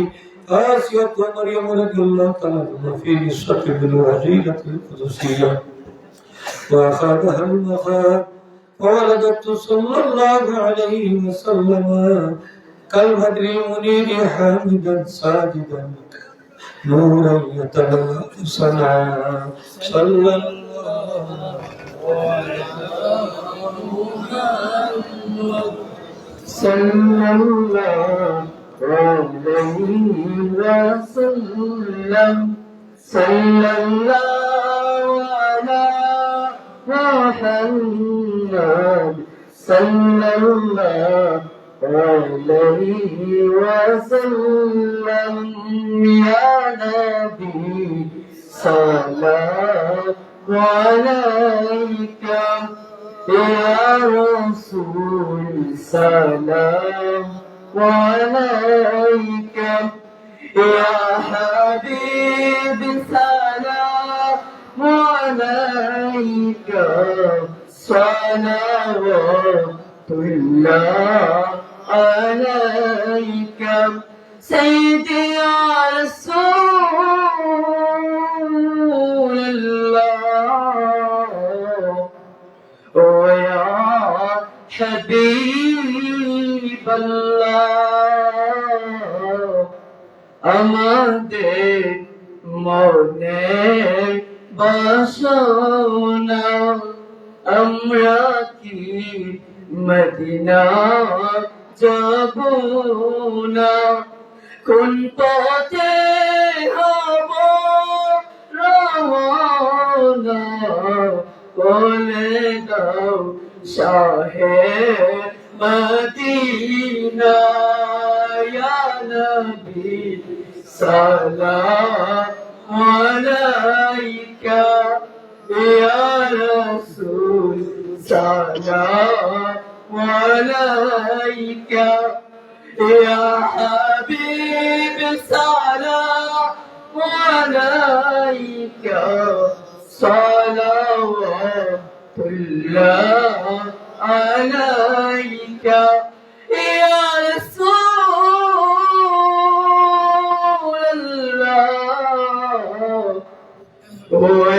آسيا ومريم رضي الله تعالى عنهما في نصرة بالوحيدة القدسية وأخذها المخاض وولدت صلى الله عليه وسلم كالبدر المنير حامدا ساجدا نورا يتلألأ صنعا صلى الله عليه وسلم صلى الله على محمد صلى الله عليه وسلم يا نبي سلام عليك يا رسول سلام عليك يا حبيب سلام عليك صلوات الله عليك سيدي يا رسول الله ويا حبيب الله আমাদের মনে বাসনা আমরা কি মদিনা যাব না কোন পথে হব রওনা বলে দাও শাহে মদিনা ইয়া নবী সালাম আলাইকা ইয়া রাসূল সালাম আলাইকা ইয়া হাবিব সালাম আলাইকা সালাওয়াতুল্লাহ আলাইকা ইয়া রাসূল আল্লাহ ওয়া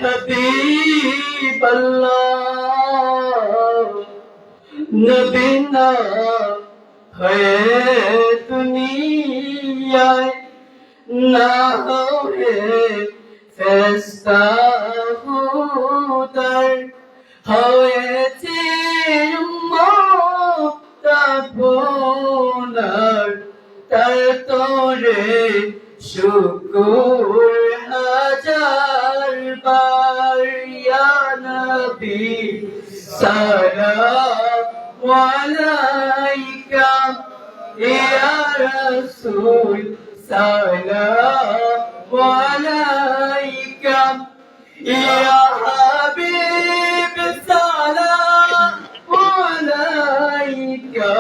হাবিব আল্লাহ নবী না হয়ে দুনিয়ায় না হয়ে ফেরেশতা হুদার হয়েছে উম্মত আপনার তার তোরে শুকর হাজার বার ইয়া নবী সালাম আলাইকা ইয়া রাসূল সালাম আলাইকা ইয়া হাবিব সালাম আলাইকা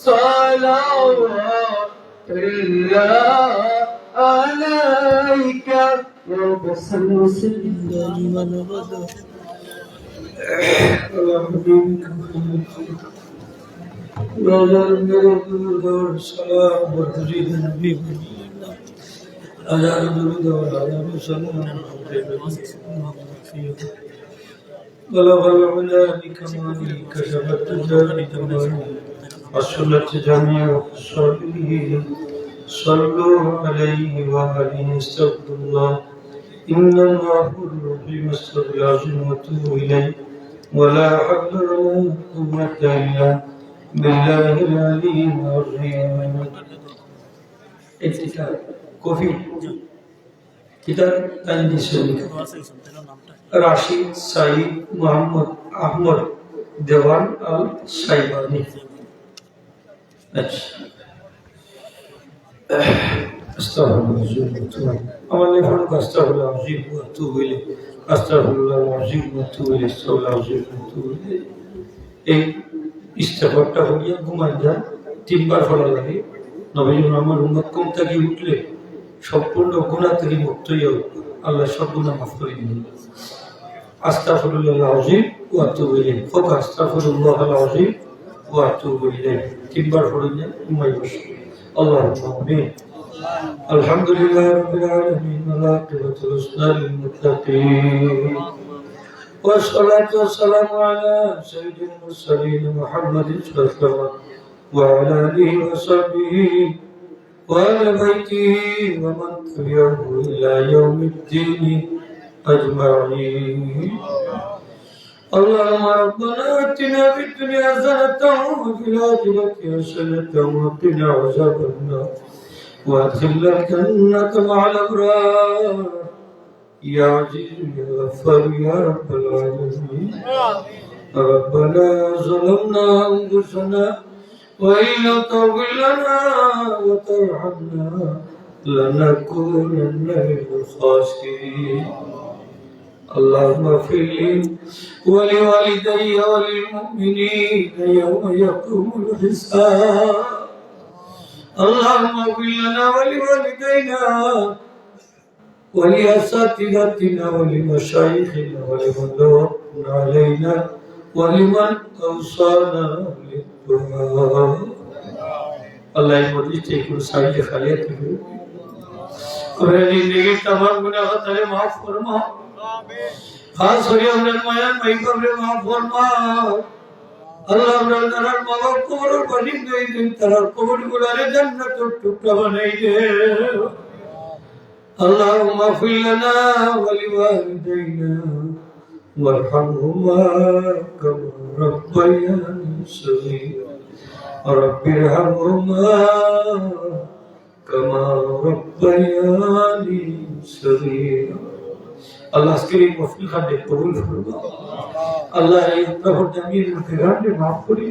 সালাওয়াতুল্লাহ আলাইকা ইয়া রাসূল সাল্লাল্লাহু আলাইহি ওয়া সাল্লাম السلام والتجريد النبي على درود وعلى سلام بلغ العلا بكماله كشف التجار تمامه وصلت جميع الصالحين صلوا عليه وآله استغفر الله إن الله الرحيم استغفر العظيم واتوب إليه ولا حول ولا قوة إلا بالله العلي العظيم. افتتاح كوفي كتاب تنجيل রাশিদ সাইদ মোহাম্মদ আহমদ দেওয়ান আল সাইবানি। আমার লেখা আস্তাগফিরুল্লাহ আযীম ওয়া আতুবু ইলাইহি আস্তাগফিরুল্লাহ আযীম ওয়া আতুবু ইলাইহি আস্তাগফিরুল্লাহ আযীম ওয়া আতুবু ইলাইহি। এই ইস্তেগফারটা হইয়া ঘুমাই যায় তিনবার পড়া লাগে। নবীজি আমার উম্মত কম থেকে উঠলে সম্পূর্ণ গুনাহ থেকে মুক্ত হয়ে আল্লাহ সব গুনাহ মাফ করে দিবেন। আস্তাগফিরুল্লাহ আযীম ওয়া আতুবু ইলাইহি খুব আস্তাগফিরুল্লাহ আযীম ওয়া আতুবু ইলাইহি তিনবার পড়লে ঘুমাই বসে। আল্লাহুম্মা আমিন। আলহামদুলিল্লাহ রাব্বিল আলামিন ওয়া আকিবাতুল হুসনা লিল মুত্তাকিন ওয়া সলাতু ওয়া সালামু আলা সাইয়্যিদিল মুরসালিন মুহাম্মাদিন সাল্লাল্লাহু ওয়া আলা আলিহি ওয়া সাহবিহি ওয়া আলা বাইতিহি ওয়া মান তাবি'ahu ইলা ইয়াউমিদ্দিন أجمعين. اللهم ربنا آتنا في الدنيا حسنة وفي الآخرة حسنة وقنا عذاب النار وأدخلنا الجنة مع الأبرار يا عزيز يا غفار يا رب العالمين. ربنا ظلمنا أنفسنا وإن لم تغفر لنا وترحمنا لنكونن من الخاسرين. اللهم اغفر لي ولوالدي وللمؤمنين يوم يقوم الحساب. اللهم اغفر لنا ولوالدينا ولأساتذتنا ولمشايخنا ولمن دعونا علينا ولمن أوصانا بالدعاء. الله يمديك يكون سعيد خليتك और जिंदगी तमाम गुनाह तेरे माफ फरमा। खास हो गया हमने माया मई कब्र माफ फरमा। अल्लाह हमने नरक माफ कब्र बनी गई दिन तरह कब्र गुलारे जन्नत टुकड़ा बनाई दे। اللهم اغفر لنا ولوالدينا وارحمهما كما ربياني صغيرا رب ارحمهما كما ربياني صغيرا. الله اسكريم وفي الخدم قبول فرما. الله يغفر جميع الخيرات معاف فري.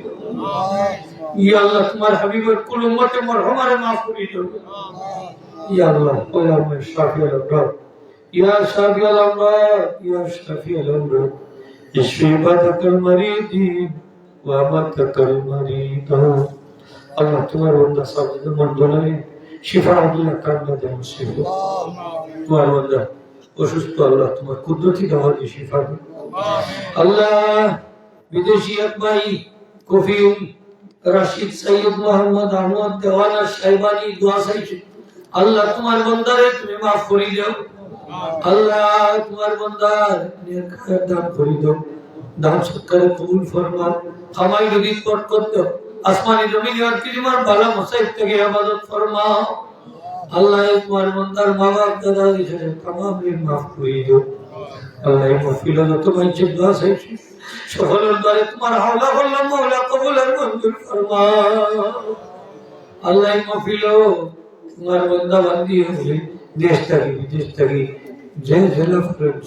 يا الله تمہارے حبیب کل امت مرحوم ہمارے معاف فري. يا الله اللهم شافي الأمراض يا شافي الأمراض يا شافي الأمراض اشفي عبادك المريضين وأمتك المريض. الله تمہارے بندہ صاحب من دلائے শিফা আল্লাহ কান্না দেন শিফা তোমার বান্দা অসুস্থ আল্লাহ তোমার কুদরতি দাওয়াতে শিফা আল্লাহ। বিদেশি এক ভাই কফিউল রাশিদ সৈয়দ মোহাম্মদ আহমদ দেওয়ানা সাইবানি দোয়া চাইছে। আল্লাহ তোমার বান্দারে তুমি মাফ করে দাও। আল্লাহ তোমার বান্দার নেক হায়াত দান করে দাও। দান সৎকারে কবুল ফরমাও। কামাই রুজি বরকত দাও। আসমানি জমিনে আর কিরিমার বালা মুসাইব থেকে ইবাদত ফরমাও। আল্লাহ তোমার বান্দার মা বাপ দাদা দিছে तमाम ঋণ মাফ করে দাও। আল্লাহ এই মাহফিলে যত মানুষের দোয়া চাইছে সকলের দ্বারে তোমার হাওলা বললাম মাওলা কবুল আর মঞ্জুর ফরমাও। আল্লাহ এই মাহফিলে তোমার বান্দা বান্দি হয়ে দেশ থেকে বিদেশ থেকে যে জেলা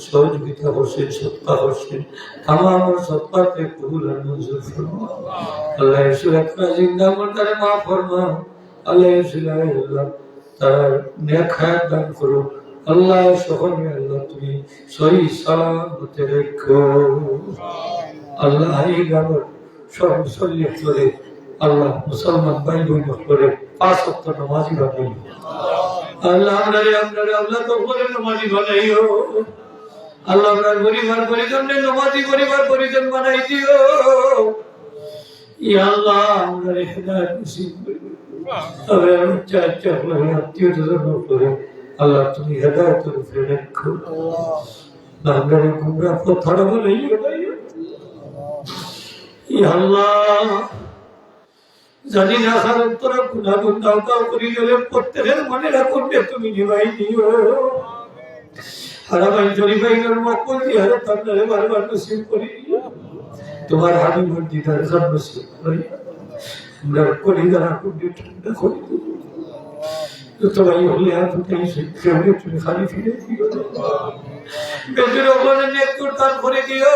সহযোগিতা করছেন সৎকা করছেন तमाम সৎকাকে কবুল আর মঞ্জুর ফরমাও। আল্লাহ সুরাত জিন্দা মরদারে মাফ ফরমাও। আল্লাহ সুরাত আল্লাহ তার নেক হায়াত দান করো। আল্লাহ সকলকে আল্লাহ তুমি সহি সালামতে রেখো। আল্লাহ এই গ্রামের সব মুসল্লি করে আল্লাহ মুসলমান ভাই বোন করে 5 ওয়াক্ত নামাজি বানাই। আল্লাহ আমরা আল্লাহ তো করে নামাজি বানাইও। আল্লাহ আমরা পরিবার পরিজনকে নামাজি পরিবার পরিজন বানাই দিও। ইয়া আল্লাহ আমরা হেদায়েত নসিব করো। আমরা চাচা হলো আত্মীয় স্বজন করে আল্লাহ তুমি হেদায়েতের উপরে রেখো। আমরা গুমরাহ পথড়া বলে ইয়া আল্লাহ জানি না কারণ তোরা গুণাগুণ দাও দাও করি গেলে প্রত্যেকের মনে রাখুন যে তুমি নিবাই দিও হারাবাই জরিবাইনের মকল দিয়ে হারে তার বারবার নসিব করি তোমার হাবিবুর দিদার জন্য নসিব করি আমরা করি দ্বারা কুন্ডি ঠান্ডা করি তোমায় হলে হাত উঠেই সেখানে তুমি খালি ফিরে দিও বেদের ওপরে নেকুর দান করে দিও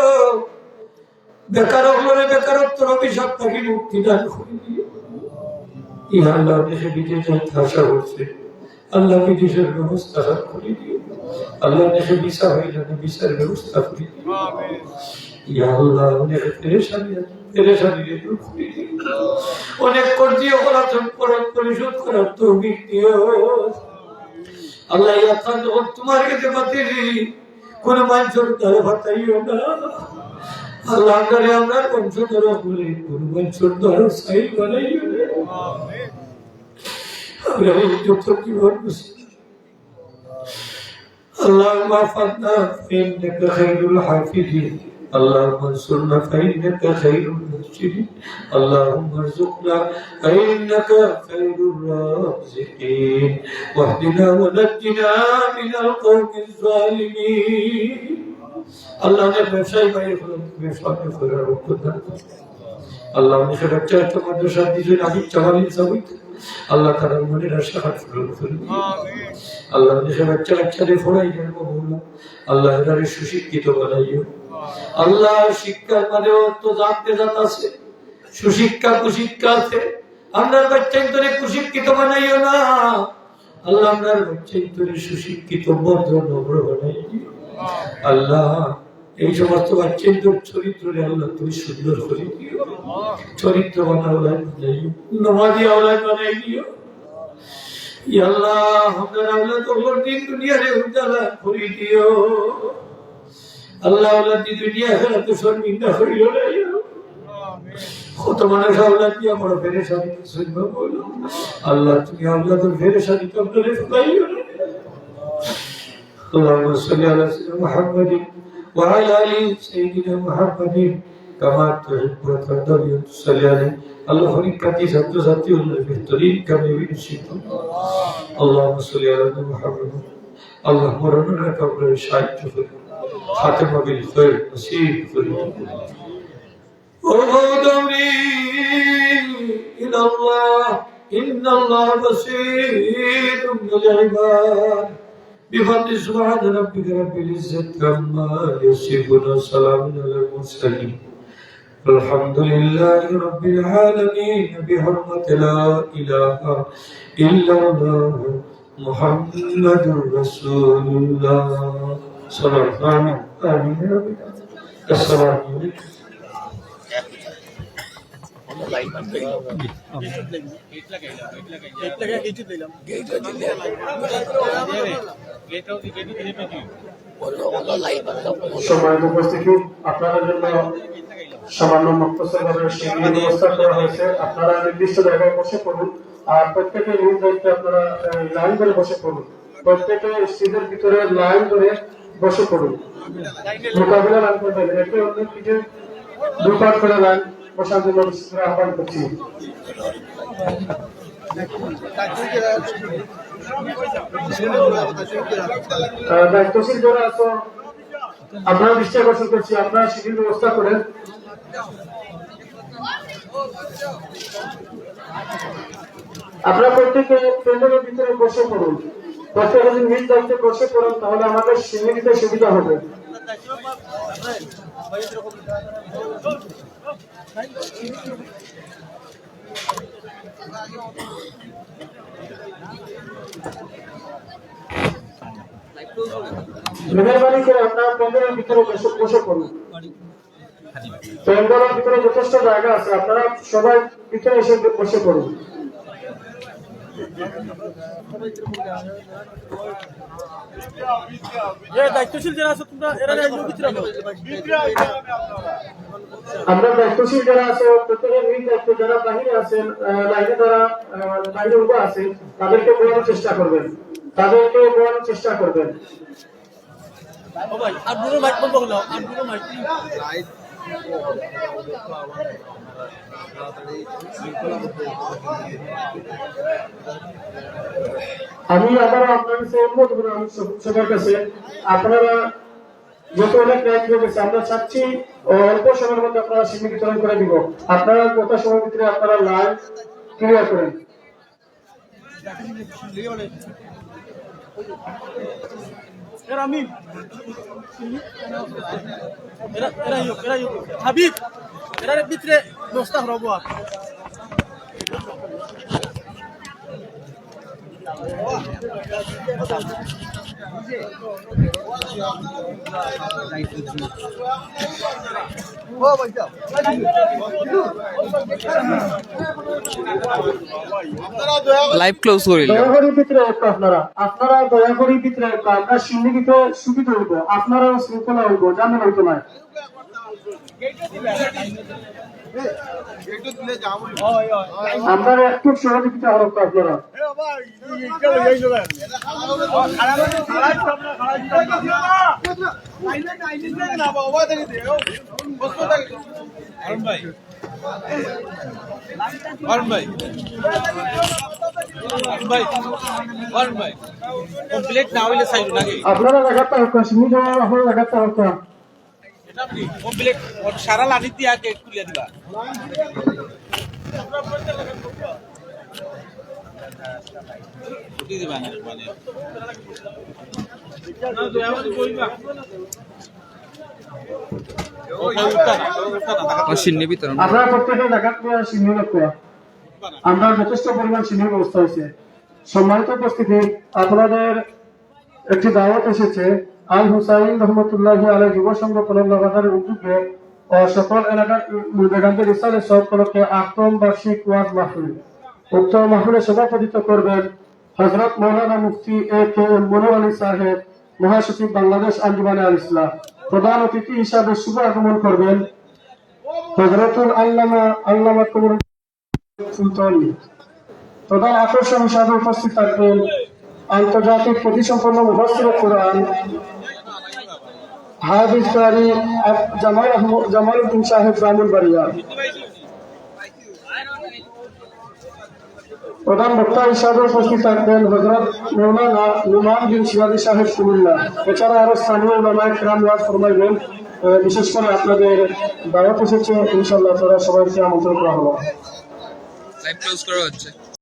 বেকার ওপরে বেকারত্ব অভিশাপ তাকে মুক্তি দান করে দিও ইহা আল্লাহ দেশে বিদেশে আশা করছে আল্লাহ বিদেশের ব্যবস্থা করে দিও আল্লাহ দেশে ভিসা হয়ে যাবে ভিসার ব্যবস্থা করে দিও ইয়া আল্লাহ অনেক পেরেশানি দূর করে দিও অনেক কর্জীয় করার পরিশোধ করার তৌফিক দিও আল্লাহ ইয়াকান যখন তোমার কাছে বাতিলি কোন মানুষের দ্বারা বাতাইও না আল্লাহ আমরা বংশধর বলে কোন মানুষের দ্বারা সাইল বানাইও না আমরা এই যত জীবন اللهم احفظنا فإنك خير الحافظين اللهم انصرنا فإنك خير المنصرين اللهم ارزقنا فإنك خير الرازقين واهدنا ونجنا من القوم الظالمين الله نے ব্যবসায়ী ভাই ব্যবসাকে করার উদ্যোগ আল্লাহ আমাকে বাচ্চা তোমাদের শান্তি জন্য আমি চাওয়ালি চাই আল্লাহ তাআলা মনের আশা পূরণ করুন আমিন আল্লাহ আমাকে বাচ্চাদের পড়াই দেন বাবা আল্লাহ এর সুশিক্ষিত বানাইও আল্লাহ শিক্ষার মানে তো জানতে আছে সুশিক্ষা কুশিক্ষা আছে আপনার বাচ্চাদের কুশিক্ষিত বানাইও না আল্লাহ আপনার বাচ্চাদের সুশিক্ষিত ভদ্র নম্র বানাইও আল্লাহ এই সমস্ত বাচ্চাদের চরিত্রে আল্লাহ তুমি সুন্দর করে দিও চরিত্র বানাওয়ালায় বানাইও নামাজি আওলাদ বানাই দিও ইয়া আল্লাহ আমরা আওলাদ ওর দিন দুনিয়ারে উজালা করে দিও আল্লাহ আওলাদ দি দুনিয়া খেলা তো শর্মিন্দা করিও না আমিন কত মানুষ আওলাদ দিয়া বড় পেরেশানি শুনবো বলো আল্লাহ তুমি আওলাদের পেরেশানি কম করে ফুলাইও না اللهم صل على سيدنا محمد وعلى ال سيدنا محمد كما تحب وترضى وتصلي عليه الله فريقتي سبت ساتي الله بهترين كما يشاء اللهم صل على محمد اللهم ربنا قبل الشهيد خاتم بالخير نصيب فريد ودوري الى الله ان الله بصير بالعباد بفضل سبحان ربك رب العزة عما يصفون وسلام على المرسلين الحمد لله رب العالمين بحرمة لا إله إلا الله محمد رسول الله صلى الله عليه وسلم السلام عليكم সম্মানিত উপস্থিতি আপনাদের জন্য সামান্য মুক্তসরভাবে শিবির ব্যবস্থা করা হয়েছে আপনারা নির্দিষ্ট জায়গায় বসে পড়ুন আর প্রত্যেকে নিজ দায়িত্বে আপনারা লাইন ধরে বসে পড়ুন প্রত্যেকে সিটের ভিতরে লাইন ধরে বসে পড়ুন মোকাবিলা লাইন করবেন একে অন্যের পিঠে দুপাট করে লাইন বসার জন্য আহ্বান করছি দায়িত্বশীল যারা আছো আপনারা দৃষ্টি আকর্ষণ করছি আপনারা শিবির ব্যবস্থা করেন আপনারা প্রত্যেকে প্যান্ডেলের ভিতরে বসে পড়ুন প্রত্যেকে যদি নিজ দায়িত্বে বসে পড়েন তাহলে আমাদের শিবির দিতে সুবিধা হবে মেহরবানি করে আপনারা প্যান্ডেলের ভিতরে বসে পড়ুন প্যান্ডেলের ভিতরে যথেষ্ট জায়গা আছে আপনারা সবাই ভিতরে এসে বসে পড়ুন দায়িত্বশীল যারা আছে তোমরা এরা আমরা দায়িত্বশীল যারা আছে প্রত্যেকের নিজ দায়িত্ব যারা বাহিরে আছেন লাইনে যারা বাইরে উঠে আছেন তাদেরকে বোঝানোর চেষ্টা করবেন চেষ্টা করবেন আমি আবার আপনার কাছে অনুরোধ করব, আমি সবার কাছে, আপনারা যত অনেক রাত হয়ে গেছে, আমরা চাচ্ছি অল্প সময়ের মধ্যে আপনারা সিডনি বিতরণ করে দিব। আপনারা কত সময়ের ভিতরে আপনারা লাইভ ক্লিয়ার করেন। এরা আমি এরা হাবিব এর ভিতরে ব্যবস্থা হবো আর লাইভ ক্লোজ করিল দয়া করে ভিতরে একটা আপনারা দয়া করে ভিতরে একটা, আমরা সিন্ডিকেটে সুবিধা হইব, আপনারাও শৃঙ্খলা হইব, জানেন হইতো না। আমরা একটু সহযোগিতা হলো আপনারা। কমপ্লিট না হইলে সাইড নাকি আপনারা দেখাতে হতো, সিন্ডিকেট আপনারা দেখাতে হতো। এটা আপনি কমপ্লিট সারা লাঠি দিয়ে আগে খুলে দিবা উঠি দিবা না মানে না দয়া করে কইবা ও উঠা না সিন্নি বিতরণ আপনারা প্রত্যেকে দেখাতে সিন্ডিকেট রাখতে, আমরা যথেষ্ট পরিমাণ সিন্ডিকেট ব্যবস্থা হয়েছে। সম্মানিত উপস্থিতি, আপনাদের একটি দাওয়াত এসেছে আল হুসাইন রহমতুল্লাহ আলাই যুব সংঘ কলমবাজারের উদ্যোগে ও সকল এলাকার মুলবেগানদের ইসলামের সব উপলক্ষে ৮ম বার্ষিক ওয়াজ মাহফিল। উক্ত মাহফিলে সভাপতিত্ব করবেন হযরত মাওলানা মুফতি A.K.M মনির আলী সাহেব, মহাসচিব বাংলাদেশ আঞ্জুমানে আল ইসলাম। প্রধান অতিথি হিসাবে শুভ আগমন করবেন হযরতুল আল্লামা কবর সুলতানী। প্রধান আকর্ষণ হিসাবে উপস্থিত থাকবেন আন্তর্জাতিক খ্যাতিসম্পন্ন মুফাসসিরে কুরআন হাফিজ কারি জামালউদ্দিন সাহেব ব্রাহ্মণবাড়িয়া। প্রধান বক্তা হিসাবে উপস্থিত থাকবেন হযরত মাওলানা নুমান বিন শিবাজি সাহেব কুমিল্লা। এছাড়া আরো স্থানীয় উলামায়ে কেরাম ওয়াজ ফরমাইবেন। বিশেষ করে আপনাদের দাওয়াত এসেছে, ইনশাআল্লাহ আপনারা সবাইকে আমন্ত্রণ করা হলো। লাইভ ক্লোজ করা হচ্ছে।